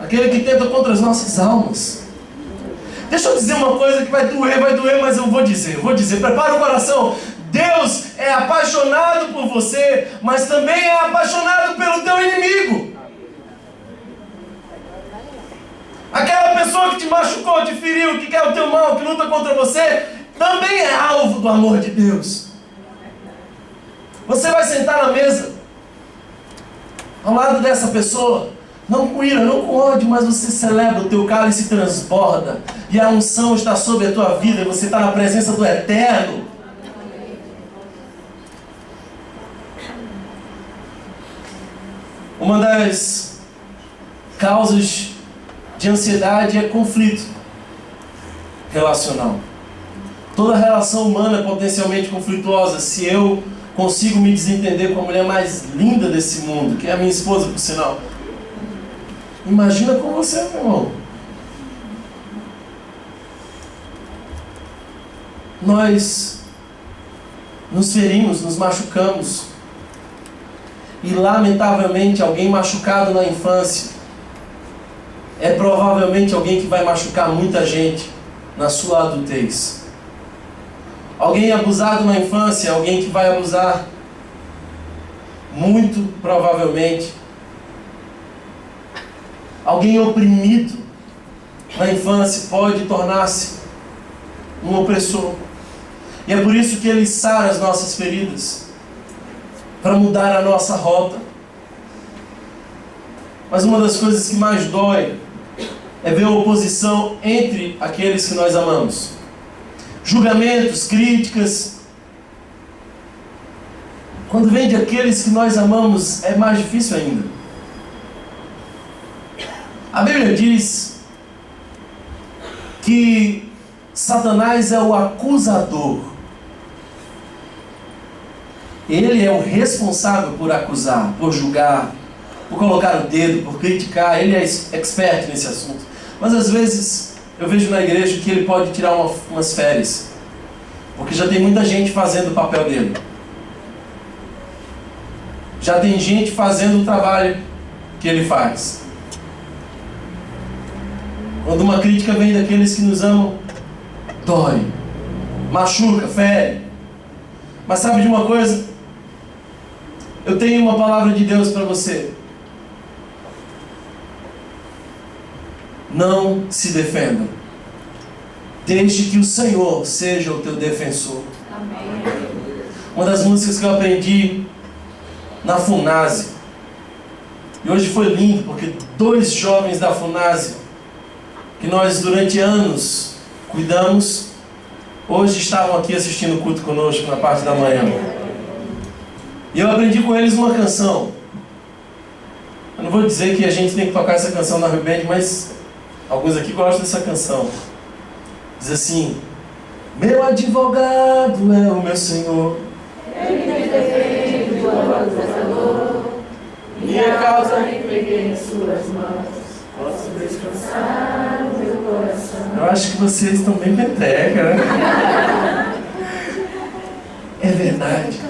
aquele que tenta contra as nossas almas. Deixa eu dizer uma coisa que vai doer, mas eu vou dizer, prepara o coração. Deus é apaixonado por você, mas também é apaixonado pelo teu inimigo. Aquela pessoa que te machucou, te feriu, que quer o teu mal, que luta contra você, também é alvo do amor de Deus. Você vai sentar na mesa ao lado dessa pessoa, não com ira, não com ódio, mas você celebra, o teu cálice transborda, e a unção está sobre a tua vida, e você está na presença do Eterno. Uma das causas de ansiedade é conflito relacional. Toda relação humana é potencialmente conflituosa. Se eu consigo me desentender com a mulher mais linda desse mundo, que é a minha esposa, por sinal, imagina com você, meu irmão. Nós nos ferimos, nos machucamos. E lamentavelmente alguém machucado na infância é provavelmente alguém que vai machucar muita gente na sua adultez. Alguém abusado na infância é alguém que vai abusar muito provavelmente. Alguém oprimido na infância pode tornar-se um opressor. E é por isso que Ele sara as nossas feridas, para mudar a nossa rota. Mas uma das coisas que mais dói é ver a oposição entre aqueles que nós amamos. Julgamentos, críticas. Quando vem de aqueles que nós amamos, é mais difícil ainda. A Bíblia diz que Satanás é o acusador. Ele é o responsável por acusar, por julgar, por colocar o dedo, por criticar. Ele é expert nesse assunto. Mas às vezes eu vejo na igreja que ele pode tirar umas férias, porque já tem muita gente fazendo o papel dele. Já tem gente fazendo o trabalho que ele faz. Quando uma crítica vem daqueles que nos amam, dói, machuca, fere. Mas sabe de uma coisa? Eu tenho uma palavra de Deus para você. Não se defenda. Deixe que o Senhor seja o teu defensor. Amém. Uma das músicas que eu aprendi na FUNASE, e hoje foi lindo, porque 2 jovens da FUNASE, que nós durante anos cuidamos, hoje estavam aqui assistindo o culto conosco na parte da manhã. E eu aprendi com eles uma canção. Eu não vou dizer que a gente tem que tocar essa canção na Rio Band, mas alguns aqui gostam dessa canção. Diz assim: meu advogado é o meu Senhor, Ele me defende do acusador, minha causa entreguei em suas mãos, posso descansar no meu coração. eu acho que vocês estão bem peteca, né? É verdade.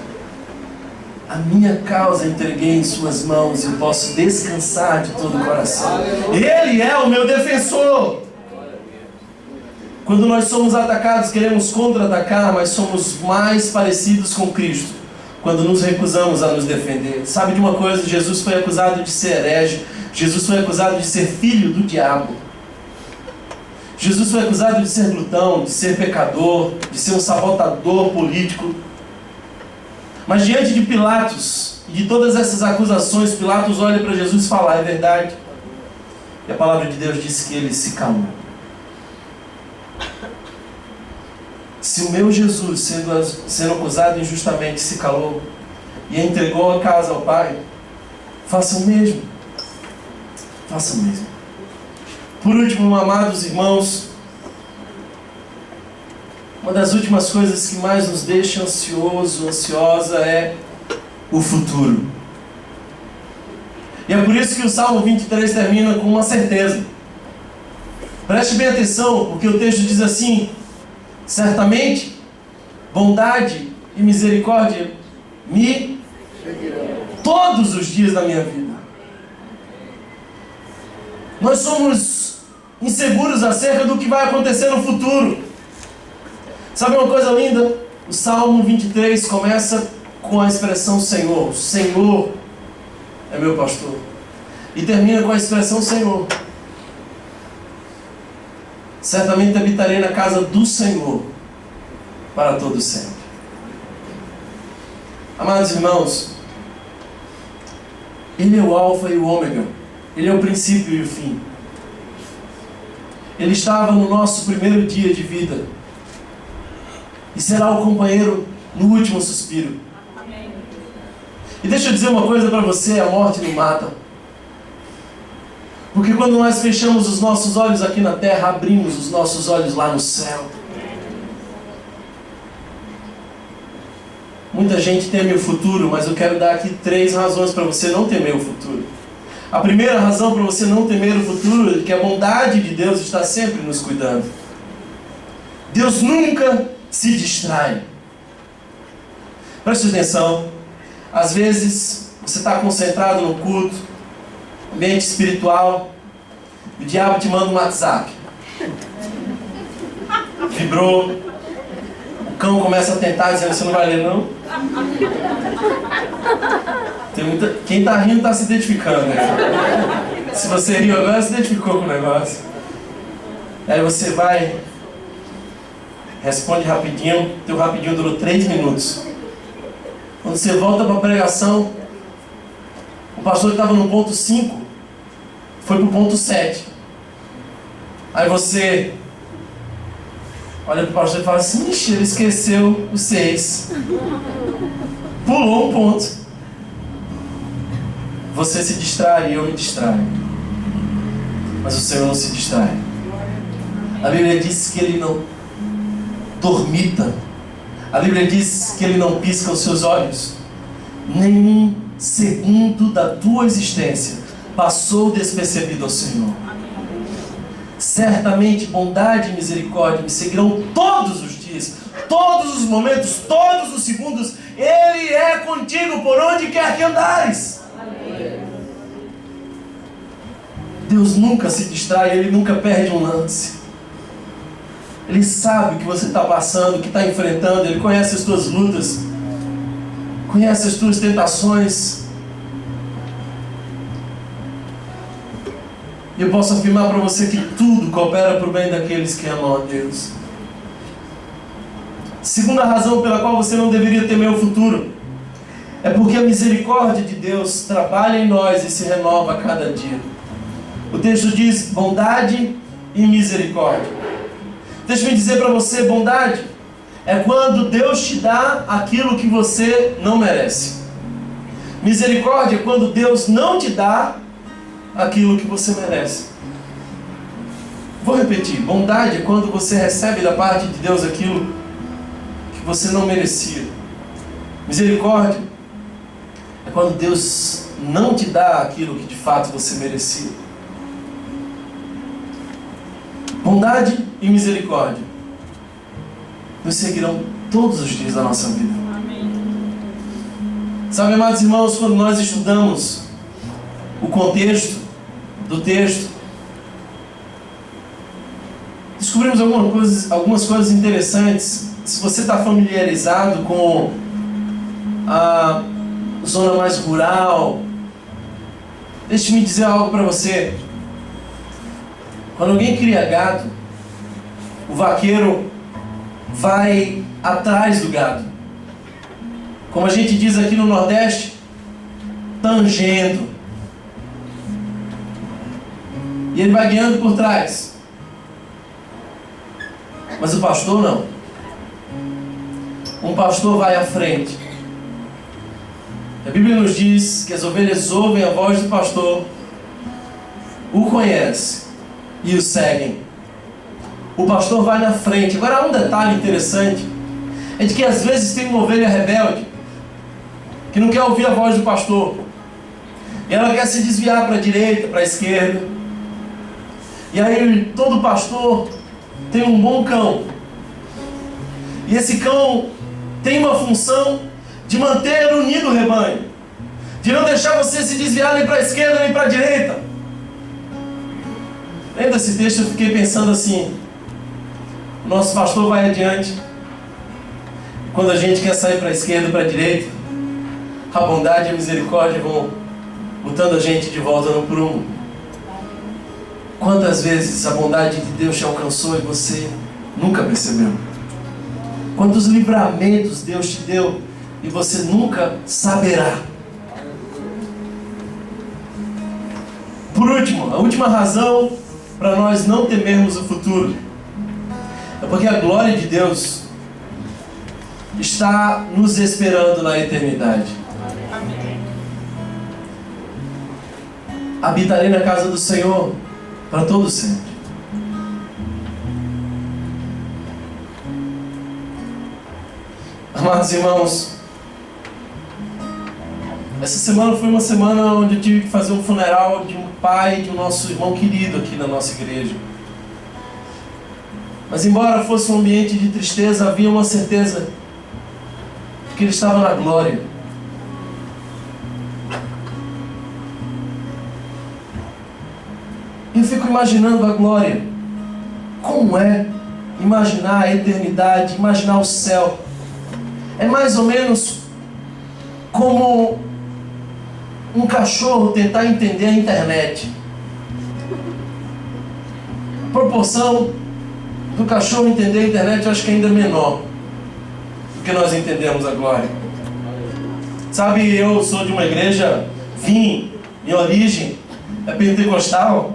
A minha causa entreguei em suas mãos e eu posso descansar de todo o coração. Ele é o meu defensor. Quando nós somos atacados, queremos contra-atacar, mas somos mais parecidos com Cristo quando nos recusamos a nos defender. Sabe de uma coisa? Jesus foi acusado de ser herege. Jesus foi acusado de ser filho do diabo. Jesus foi acusado de ser glutão, de ser pecador, de ser um sabotador político. Mas diante de Pilatos e de todas essas acusações, Pilatos olha para Jesus e fala: é verdade. E a palavra de Deus diz que ele se calmou. Se o meu Jesus, sendo acusado injustamente, se calou e entregou a casa ao Pai, faça o mesmo. Faça o mesmo. Por último, amados irmãos, uma das últimas coisas que mais nos deixa ansiosa é o futuro. E é por isso que o Salmo 23 termina com uma certeza. Preste bem atenção, porque o texto diz assim: certamente, bondade e misericórdia me todos os dias da minha vida. Nós somos inseguros acerca do que vai acontecer no futuro. Sabe uma coisa linda? O Salmo 23 começa com a expressão Senhor. O Senhor é meu pastor. E termina com a expressão Senhor. Certamente habitarei na casa do Senhor para todo sempre. Amados irmãos, Ele é o Alfa e o Ômega. Ele é o princípio e o fim. Ele estava no nosso primeiro dia de vida e será o companheiro no último suspiro. Amém. E deixa eu dizer uma coisa para você: a morte não mata. Porque quando nós fechamos os nossos olhos aqui na terra, abrimos os nossos olhos lá no céu. Muita gente teme o futuro, mas eu quero dar aqui 3 razões para você não temer o futuro. A primeira razão para você não temer o futuro é que a bondade de Deus está sempre nos cuidando. Deus nunca se distrai. Preste atenção. Às vezes você está concentrado no culto, ambiente espiritual, o diabo te manda um WhatsApp. Vibrou. O cão começa a tentar, dizendo: você não vai ler não? Quem está rindo está se identificando, né? Se você riu agora, se identificou com o negócio. Aí você vai, responde rapidinho. Teu rapidinho durou 3 minutos. Quando você volta para a pregação, o pastor que estava no ponto 5 foi para o ponto 7. Aí você olha para o pastor e fala assim: ixi, ele esqueceu o 6. Pulou um ponto. Você se distrai e eu me distraio. Mas o Senhor não se distrai. A Bíblia diz que Ele não dormita. A Bíblia diz que Ele não pisca os seus olhos. Nenhum segundo da tua existência passou despercebido ao Senhor. Certamente bondade e misericórdia me seguirão todos os dias, todos os momentos, todos os segundos. Ele é contigo por onde quer que andares. Deus nunca se distrai, Ele nunca perde um lance. Ele sabe o que você está passando, o que está enfrentando. Ele conhece as tuas lutas, conhece as tuas tentações. E eu posso afirmar para você que tudo coopera para o bem daqueles que amam a Deus. Segunda razão pela qual você não deveria temer o futuro é porque a misericórdia de Deus trabalha em nós e se renova a cada dia. O texto diz bondade e misericórdia. Deixa-me dizer para você, bondade é quando Deus te dá aquilo que você não merece. Misericórdia é quando Deus não te dá aquilo que você merece. Vou repetir, bondade é quando você recebe da parte de Deus aquilo que você não merecia. Misericórdia é quando Deus não te dá aquilo que de fato você merecia. Bondade e misericórdia nos seguirão todos os dias da nossa vida. Amém. Sabe, amados irmãos, quando nós estudamos o contexto do texto, descobrimos algumas coisas interessantes. Se você está familiarizado com a zona mais rural, deixe-me dizer algo para você. Quando alguém cria gado, o vaqueiro vai atrás do gado. Como a gente diz aqui no Nordeste, tangendo. E ele vai guiando por trás. Mas o pastor não. Um pastor vai à frente. A Bíblia nos diz que as ovelhas ouvem a voz do pastor, o conhecem e o seguem. O pastor vai na frente. Agora há um detalhe interessante, é de que às vezes tem uma ovelha rebelde que não quer ouvir a voz do pastor. E ela quer se desviar para a direita, para a esquerda. E aí todo pastor tem um bom cão. E esse cão tem uma função de manter unido o rebanho, de não deixar você se desviar nem para a esquerda nem para a direita. Lendo esse texto eu fiquei pensando assim: o nosso pastor vai adiante. Quando a gente quer sair para a esquerda ou para a direita, a bondade e a misericórdia vão botando a gente de volta no prumo. Quantas vezes a bondade de Deus te alcançou e você nunca percebeu? Quantos livramentos Deus te deu e você nunca saberá? Por último, a última razão para nós não temermos o futuro é porque a glória de Deus está nos esperando na eternidade. Amém. Habitarei na casa do Senhor para todo sempre. Amados irmãos, essa semana foi uma semana onde eu tive que fazer um funeral de um pai de um nosso irmão querido aqui na nossa igreja. Mas embora fosse um ambiente de tristeza, havia uma certeza de que ele estava na glória. Eu fico imaginando a glória. Como é imaginar a eternidade, imaginar o céu? É mais ou menos como um cachorro tentar entender a internet. A proporção do cachorro entender a internet eu acho que ainda é menor do que nós entendemos a glória. Sabe, eu sou de uma igreja, minha origem é pentecostal.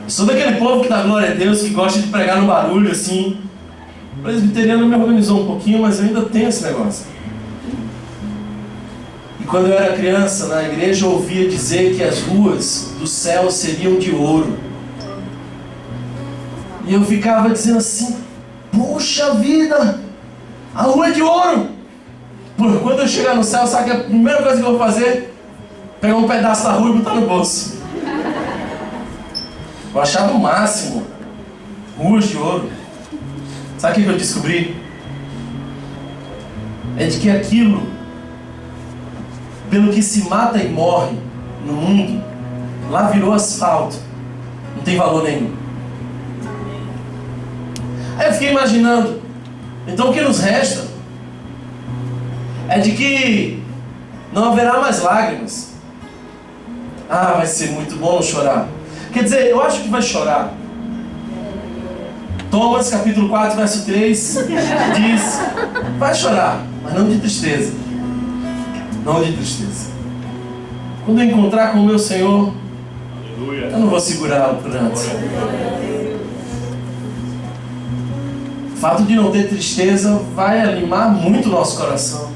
Sou daquele povo que dá glória a Deus, que gosta de pregar no barulho assim. O presbiteriano me organizou um pouquinho, mas eu ainda tenho esse negócio. E quando eu era criança, na igreja, eu ouvia dizer que as ruas do céu seriam de ouro. E eu ficava dizendo assim: puxa vida, a rua é de ouro! Por quando eu chegar no céu, sabe que a primeira coisa que eu vou fazer? Pegar um pedaço da rua e botar no bolso. Eu achava o máximo ruas de ouro. Sabe o que eu descobri? É de que aquilo pelo que se mata e morre no mundo, lá virou asfalto, não tem valor nenhum. Aí eu fiquei imaginando, então o que nos resta é de que não haverá mais lágrimas, Ah, vai ser muito bom não chorar. Quer dizer, eu acho que vai chorar. Thomas, capítulo 4, verso 3, diz: vai chorar, mas não de tristeza. Não de tristeza. Quando eu encontrar com o meu Senhor, eu não vou segurar o pranto. O fato de não ter tristeza vai animar muito o nosso coração.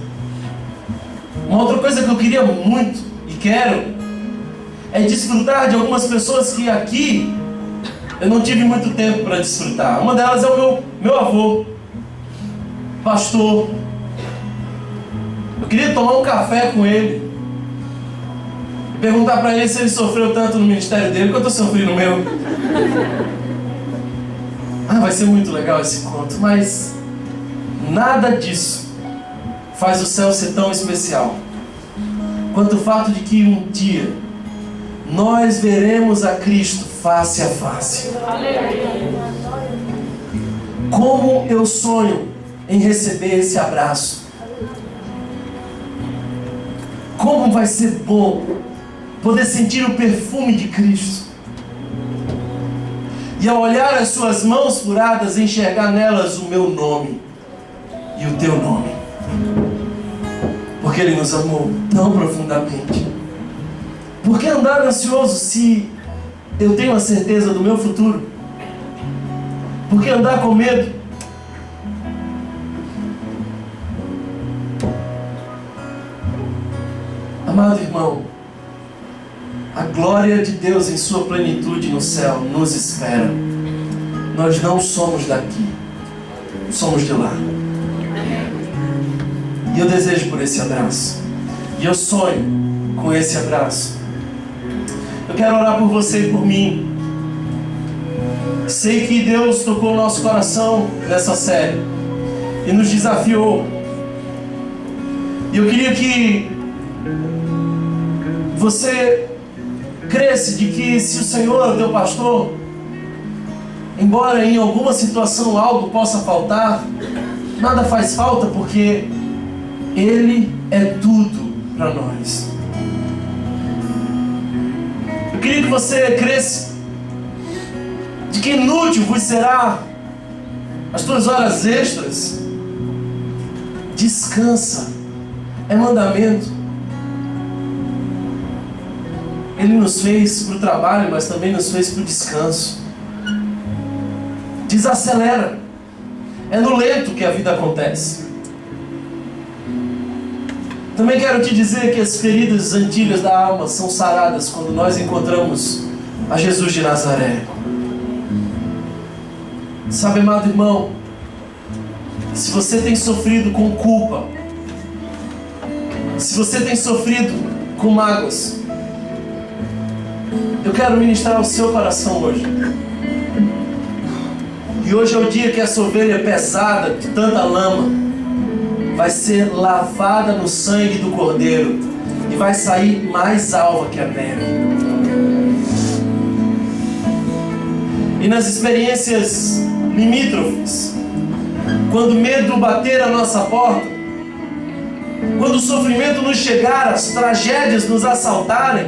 Uma outra coisa que eu queria muito e quero é desfrutar de algumas pessoas que aqui eu não tive muito tempo para desfrutar. Uma delas é o meu avô, pastor. Eu queria tomar um café com ele e perguntar para ele se ele sofreu tanto no ministério dele quanto eu sofri no meu. Ah, vai ser muito legal esse encontro, mas nada disso faz o céu ser tão especial quanto o fato de que um dia nós veremos a Cristo face a face. Como eu sonho em receber esse abraço. Como vai ser bom poder sentir o perfume de Cristo. E ao olhar as suas mãos furadas, enxergar nelas o meu nome e o teu nome. Porque Ele nos amou tão profundamente. Por que andar ansioso se eu tenho a certeza do meu futuro? Por que andar com medo? Amado irmão, a glória de Deus em sua plenitude no céu nos espera. Nós não somos daqui, somos de lá. E eu desejo por esse abraço. E eu sonho com esse abraço. Eu quero orar por você e por mim. Sei que Deus tocou o nosso coração nessa série e nos desafiou. E eu queria que você cresce de que se o Senhor é o teu pastor, embora em alguma situação algo possa faltar, nada faz falta, porque Ele é tudo para nós. Eu queria que você cresça de que inútil vos será as tuas horas extras. Descansa, é mandamento. Ele nos fez para o trabalho, mas também nos fez para o descanso. Desacelera. É no lento que a vida acontece. Também quero te dizer que as feridas antigas da alma são saradas quando nós encontramos a Jesus de Nazaré. Sabe, amado irmão, se você tem sofrido com culpa, se você tem sofrido com mágoas, eu quero ministrar o seu coração hoje. E hoje é o dia que essa ovelha pesada de tanta lama vai ser lavada no sangue do Cordeiro e vai sair mais alva que a neve. E nas experiências limítrofes, quando o medo bater a nossa porta, quando o sofrimento nos chegar, as tragédias nos assaltarem,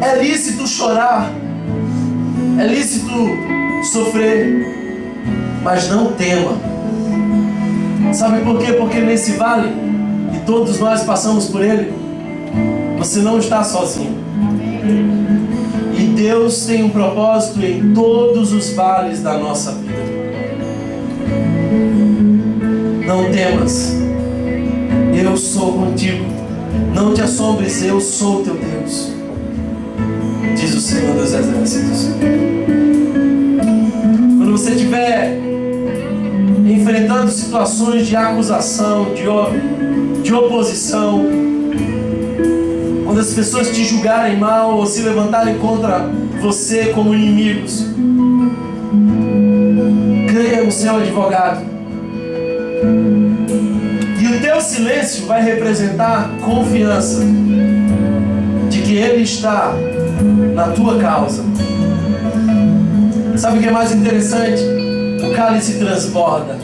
é lícito chorar, é lícito sofrer, mas não tema. Sabe por quê? Porque nesse vale, e todos nós passamos por ele, você não está sozinho. E Deus tem um propósito em todos os vales da nossa vida. Não temas, eu sou contigo. Não te assombres, eu sou teu Deus, diz o Senhor dos Exércitos. Quando você estiver enfrentando situações de acusação, de oposição, quando as pessoas te julgarem mal ou se levantarem contra você como inimigos, creia no seu advogado. E o teu silêncio vai representar confiança de que Ele está na tua causa. Sabe o que é mais interessante? O cálice transborda,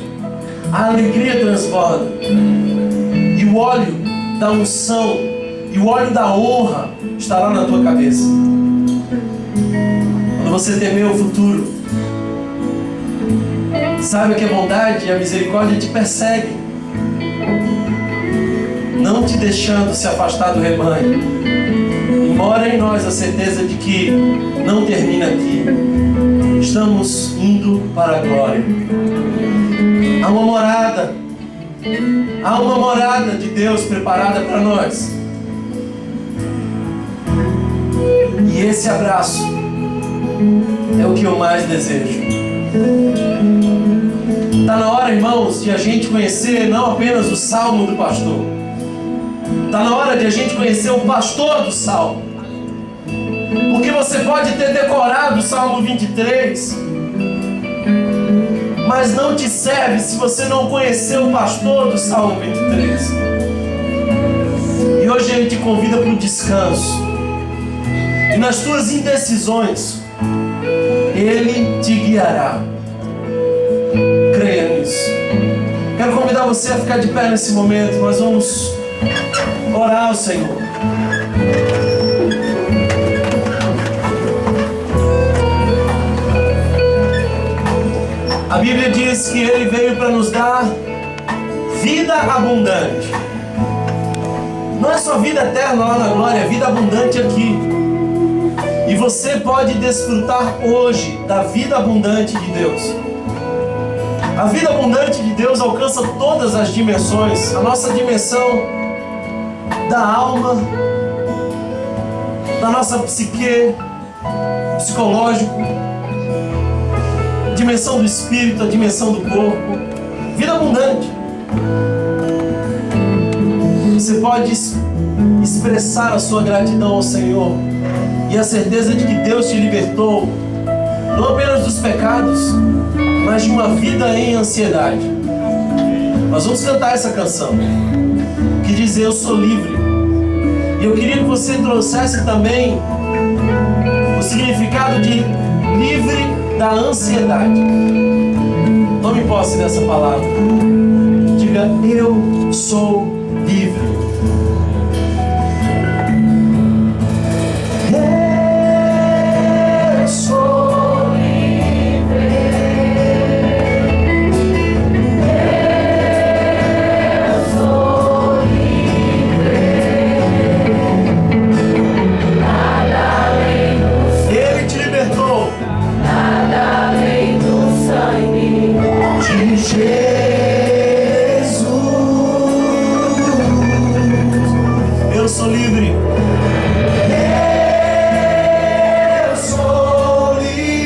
a alegria transborda, e o óleo da unção e o óleo da honra estará na tua cabeça. Quando você temer o futuro, saiba que a bondade e a misericórdia te perseguem, não te deixando se afastar do rebanho. E mora em nós a certeza de que não termina aqui. Estamos indo para a glória. Há uma morada de Deus preparada para nós. E esse abraço é o que eu mais desejo. Está na hora, irmãos, de a gente conhecer não apenas o salmo do pastor. Está na hora de a gente conhecer o pastor do salmo. Porque você pode ter decorado o Salmo 23, mas não te serve se você não conhecer o pastor do Salmo 23. E hoje ele te convida para o descanso. E nas tuas indecisões, ele te guiará. Creia nisso. Quero convidar você a ficar de pé nesse momento. Nós vamos orar ao Senhor. A Bíblia diz que Ele veio para nos dar vida abundante. Não é só vida eterna lá na glória, é vida abundante aqui. E você pode desfrutar hoje da vida abundante de Deus. A vida abundante de Deus alcança todas as dimensões. A nossa dimensão da alma, da nossa psique, psicológico, dimensão do espírito, a dimensão do corpo. Vida abundante. Você pode expressar a sua gratidão ao Senhor e a certeza de que Deus te libertou não apenas dos pecados, mas de uma vida em ansiedade. Nós vamos cantar essa canção que diz: eu sou livre. E eu queria que você trouxesse também o significado de livre da ansiedade. Tome posse dessa palavra. Diga: eu sou livre. Eu sou livre. Eu sou livre. Nada além do sangue. Ele te libertou. Nada além do sangue de Jesus. Eu sou livre. Eu sou livre.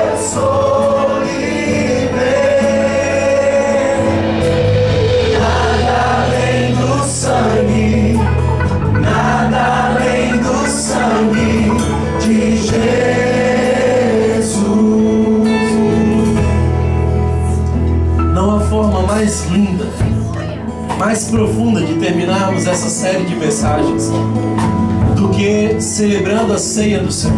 Eu sou livre. Nada além do sangue. Nada além do sangue de Jesus. Não há forma mais linda, mais profunda de terminarmos essa série de mensagens do que celebrando a ceia do Senhor.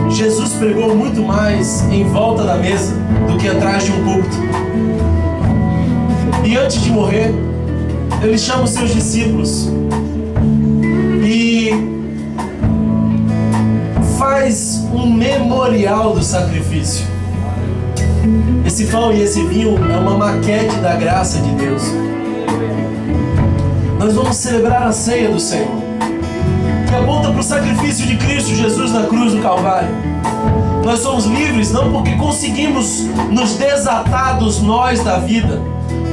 Jesus pregou muito mais em volta da mesa do que atrás de um púlpito. E antes de morrer, ele chama os seus discípulos e faz um memorial do sacrifício. Esse pão e esse vinho é uma maquete da graça de Deus. Nós vamos celebrar a ceia do Senhor, que aponta para o sacrifício de Cristo Jesus na cruz do Calvário. Nós somos livres não porque conseguimos nos desatar dos nós da vida.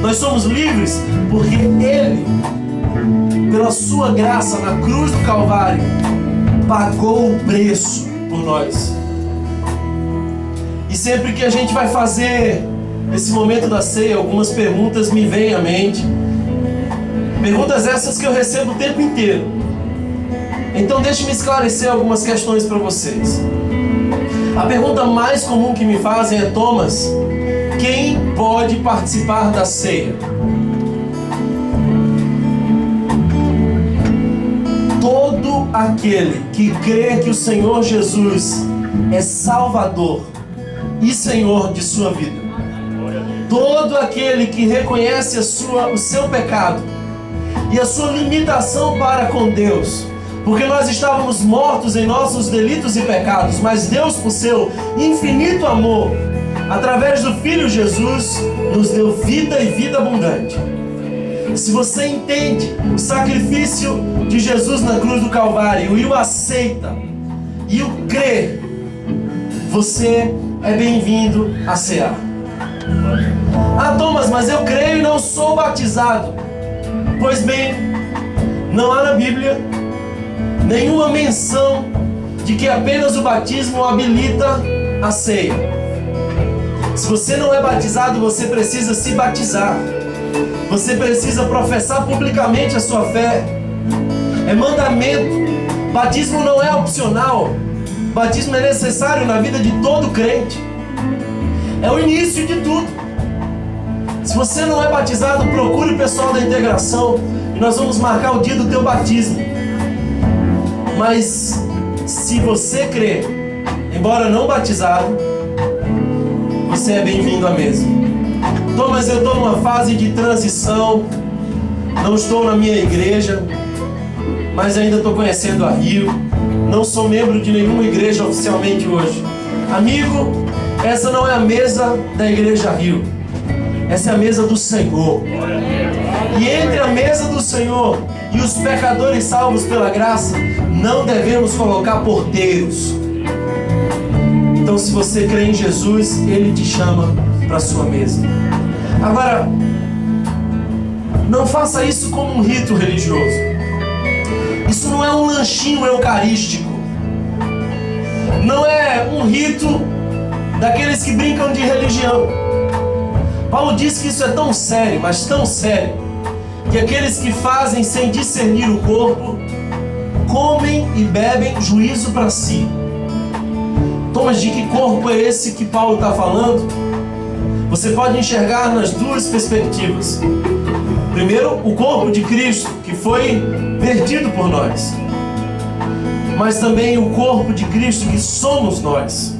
Nós somos livres porque Ele, pela sua graça na cruz do Calvário, pagou o preço por nós. E sempre que a gente vai fazer esse momento da ceia, algumas perguntas me vêm à mente. Perguntas essas que eu recebo o tempo inteiro. Então deixe-me esclarecer algumas questões para vocês. A pergunta mais comum que me fazem é: Thomas, quem pode participar da ceia? Todo aquele que crê que o Senhor Jesus é Salvador e Senhor de sua vida. Todo aquele que reconhece o seu pecado e a sua limitação para com Deus, porque nós estávamos mortos em nossos delitos e pecados, mas Deus, por seu infinito amor, através do Filho Jesus, nos deu vida e vida abundante. Se você entende o sacrifício de Jesus na cruz do Calvário e o aceita e o crê, você é bem-vindo a cear. Ah, Thomas, mas eu creio e não sou batizado. Pois bem, não há na Bíblia nenhuma menção de que apenas o batismo habilita a ceia. Se você não é batizado, você precisa se batizar. Você precisa professar publicamente a sua fé. É mandamento. Batismo não é opcional. Batismo é necessário na vida de todo crente. É o início de tudo. Se você não é batizado, procure o pessoal da integração e nós vamos marcar o dia do teu batismo. Mas se você crê, embora não batizado, você é bem-vindo à mesa. Mas eu estou numa fase de transição, não estou na minha igreja, mas ainda estou conhecendo a Rio, não sou membro de nenhuma igreja oficialmente hoje. Amigo, essa não é a mesa da igreja Rio, essa é a mesa do Senhor. E entre a mesa do Senhor e os pecadores salvos pela graça, não devemos colocar porteiros. Então, se você crê em Jesus, Ele te chama para a sua mesa. Agora, não faça isso como um rito religioso. Isso não é um lanchinho eucarístico. Não é um rito daqueles que brincam de religião. Paulo diz que isso é tão sério, mas tão sério, que aqueles que fazem sem discernir o corpo, comem e bebem juízo para si. Mas de que corpo é esse que Paulo está falando? Você pode enxergar nas duas perspectivas. Primeiro, o corpo de Cristo, que foi perdido por nós. Mas também o corpo de Cristo, que somos nós.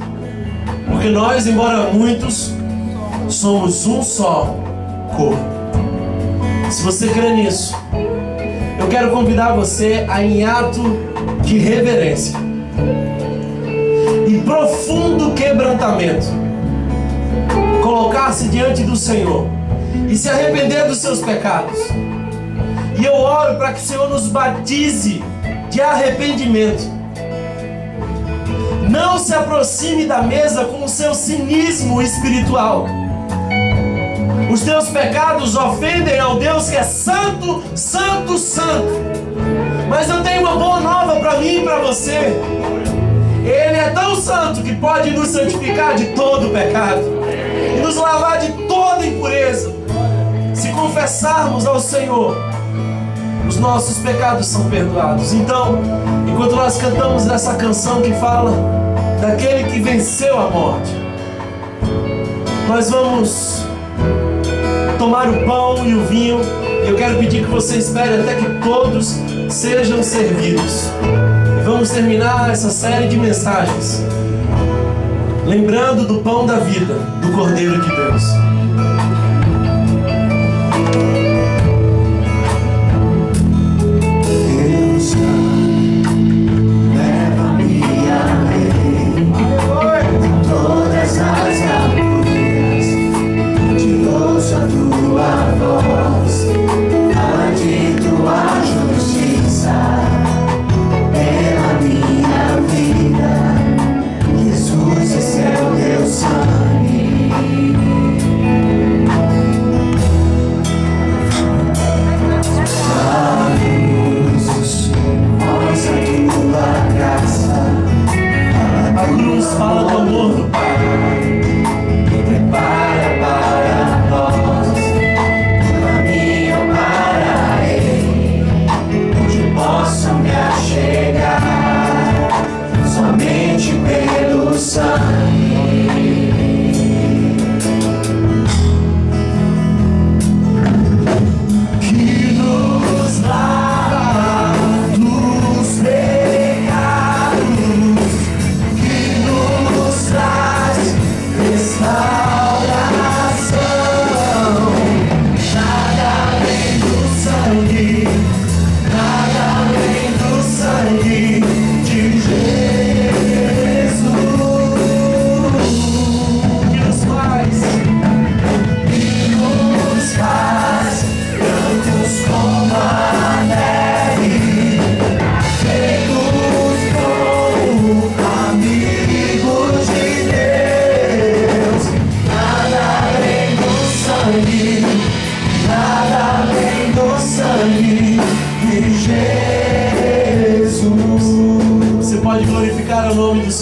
Porque nós, embora muitos, somos um só corpo. Se você crê nisso, eu quero convidar você a, em ato de reverência e profundo quebrantamento, colocar-se diante do Senhor e se arrepender dos seus pecados. E eu oro para que o Senhor nos batize de arrependimento. Não se aproxime da mesa com o seu cinismo espiritual. Os teus pecados ofendem ao Deus que é santo, santo, santo. Mas eu tenho uma boa nova para mim e para você. Ele é tão santo que pode nos santificar de todo pecado e nos lavar de toda impureza. Se confessarmos ao Senhor, os nossos pecados são perdoados. Então, enquanto nós cantamos essa canção que fala daquele que venceu a morte, nós vamos tomar o pão e o vinho. E eu quero pedir que você espere até que todos sejam servidos. Vamos terminar essa série de mensagens lembrando do pão da vida, do Cordeiro de Deus. Deus leva-me além de todas as alturas, onde ouço a tua voz, onde tua justiça. Minha vida, Jesus, esse é o teu sangue. A luz, mostra a tua graça. A cruz fala do amor do Pai. Me prepara para nós, um caminho para Ele, onde posso me achegar somente pelo sangue. Que nos lava dos pecados, que nos traz restauração.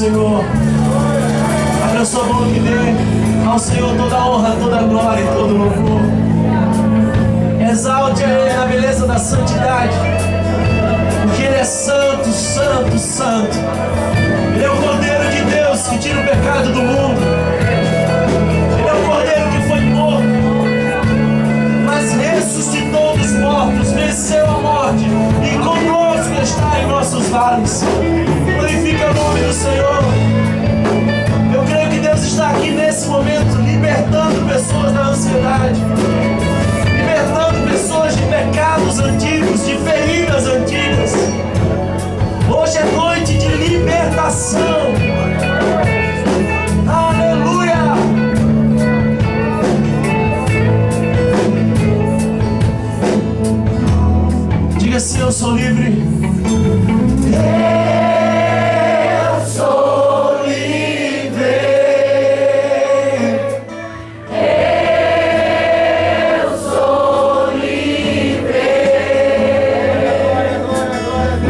Senhor. Abra sua boca e dê ao Senhor toda a honra, toda a glória e todo o louvor. Exalte a Ele na beleza da santidade, porque Ele é santo, santo, santo. Ele é o Cordeiro de Deus que tira o pecado do mundo. Ele é o Cordeiro que foi morto, mas ressuscitou dos mortos, venceu a morte e conosco está em nossos vales. Glorifica o nome do Senhor. Eu creio que Deus está aqui nesse momento libertando pessoas da ansiedade, libertando pessoas de pecados antigos, de feridas antigas. Hoje é noite de libertação. Aleluia! Diga assim: eu sou livre. Eu sou livre. Eu sou livre.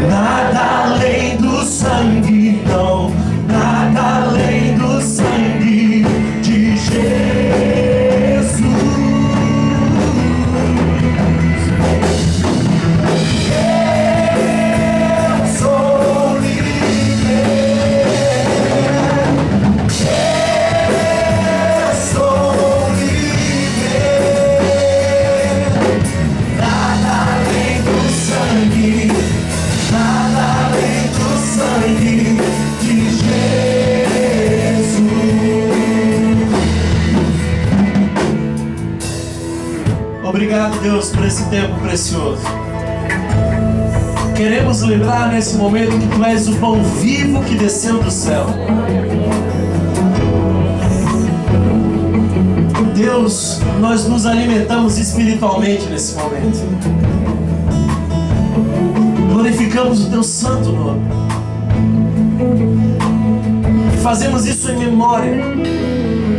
Nada além do sangue, não. Nada além do sangue de Jesus. Eu sou livre. Eu sou livre. Nada além do sangue, nada além do sangue de Jesus. Obrigado, Deus, por esse tempo precioso. Queremos lembrar nesse momento que Tu és o pão vivo que desceu do céu. Deus, nós nos alimentamos espiritualmente nesse momento. Glorificamos o Teu santo nome. E fazemos isso em memória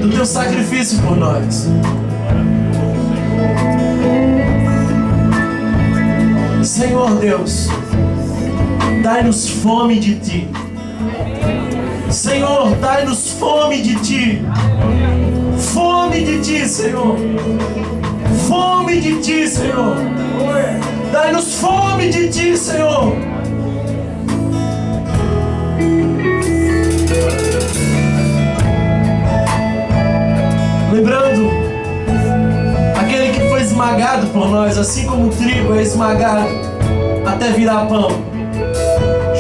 do Teu sacrifício por nós. Senhor Deus, dai-nos fome de Ti. Senhor, dai-nos fome de Ti. Fome de Ti, Senhor. Fome de Ti, Senhor. Dai-nos fome de Ti, Senhor. Lembrando, aquele que foi esmagado por nós, assim como o trigo é esmagado até virar pão,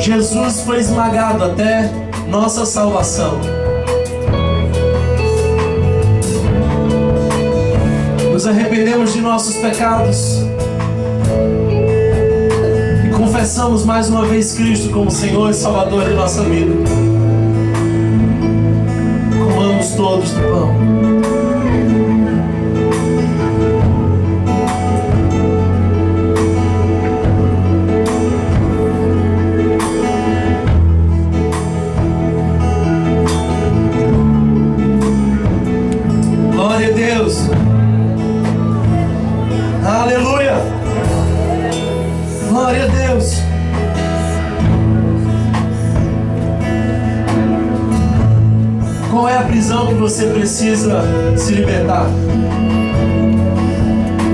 Jesus foi esmagado até nossa salvação. Nos arrependemos de nossos pecados e confessamos mais uma vez Cristo como Senhor e Salvador de nossa vida. Comamos todos do pão. Glória a Deus. Aleluia. Glória a Deus. Qual é a prisão que você precisa se libertar?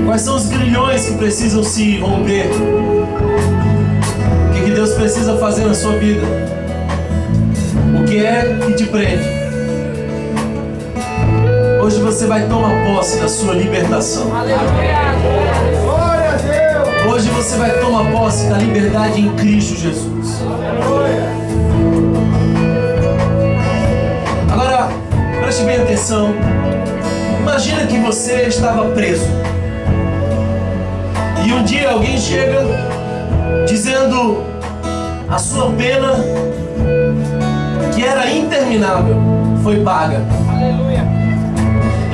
Quais são os grilhões que precisam se romper? O que Deus precisa fazer na sua vida? O que é que te prende? Hoje você vai tomar posse da sua libertação. Hoje você vai tomar posse da liberdade em Cristo Jesus. Agora, preste bem atenção. Imagina que você estava preso e um dia alguém chega dizendo a sua pena, que era interminável, foi paga.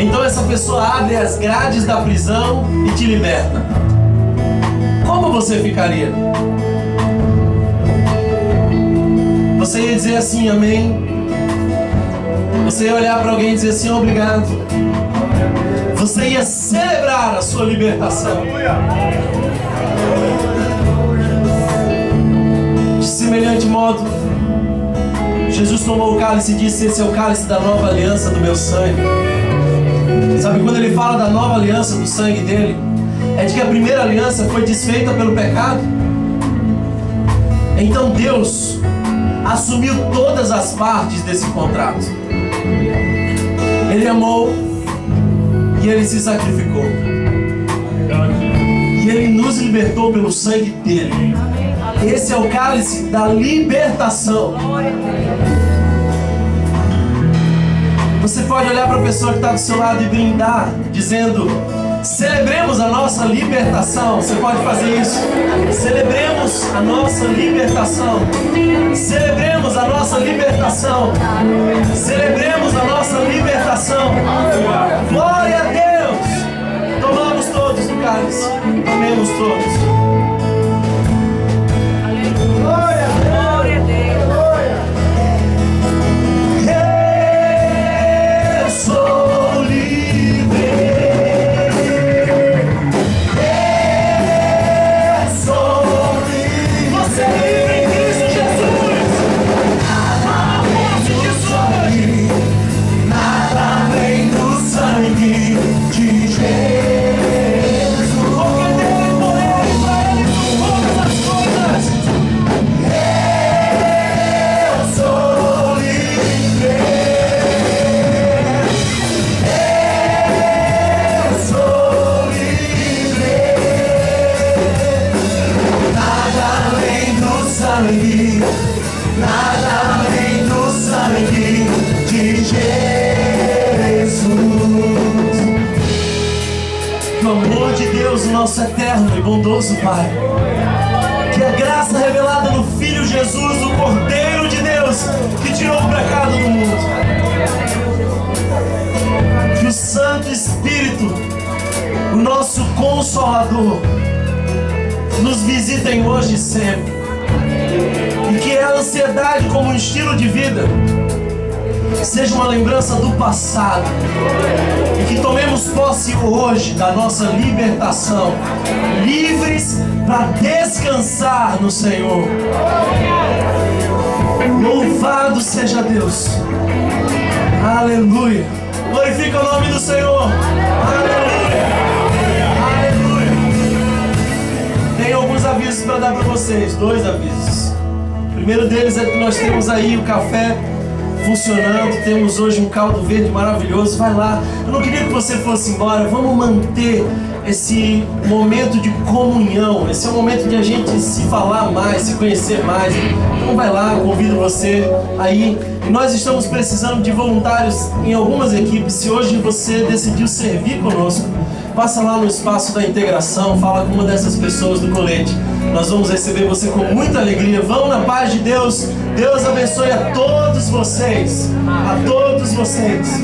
Então essa pessoa abre as grades da prisão e te liberta. Como você ficaria? Você ia dizer assim, amém? Você ia olhar para alguém e dizer assim, obrigado. Você ia celebrar a sua libertação. De semelhante modo, Jesus tomou o cálice e disse: esse é o cálice da nova aliança do meu sangue. Sabe, quando ele fala da nova aliança do sangue dele, é de que a primeira aliança foi desfeita pelo pecado. Então Deus assumiu todas as partes desse contrato. Ele amou e Ele se sacrificou. E Ele nos libertou pelo sangue dele. Esse é o cálice da libertação. Você pode olhar para a pessoa que está do seu lado e brindar, dizendo: celebremos a nossa libertação. Você pode fazer isso. Celebremos a nossa libertação. Celebremos a nossa libertação. Celebremos a nossa libertação. Glória a Deus. Tomamos todos do cálice. Tomemos todos. Glória a Deus. Eu sou livre. Nada além do sangue de Jesus. Que o amor de Deus, nosso eterno e bondoso Pai, que a graça revelada no Filho Jesus, o Cordeiro de Deus, que tirou o pecado do mundo, que o Santo Espírito, o nosso Consolador, nos visitem hoje e sempre. E que a ansiedade como um estilo de vida seja uma lembrança do passado. E que tomemos posse hoje da nossa libertação, livres para descansar no Senhor. Louvado seja Deus. Aleluia. Glorifica o nome do Senhor. Aleluia. Aleluia. Tenho alguns avisos para dar para vocês. 2 avisos. O primeiro deles é que nós temos aí o café funcionando. Temos hoje um caldo verde maravilhoso. Vai lá. Eu não queria que você fosse embora. Vamos manter esse momento de comunhão. Esse é o momento de a gente se falar mais, se conhecer mais. Então vai lá, eu convido você aí. Nós estamos precisando de voluntários em algumas equipes. Se hoje você decidiu servir conosco, passa lá no espaço da integração, fala com uma dessas pessoas do colete. Nós vamos receber você com muita alegria. Vão na paz de Deus. Deus abençoe a todos vocês. A todos vocês.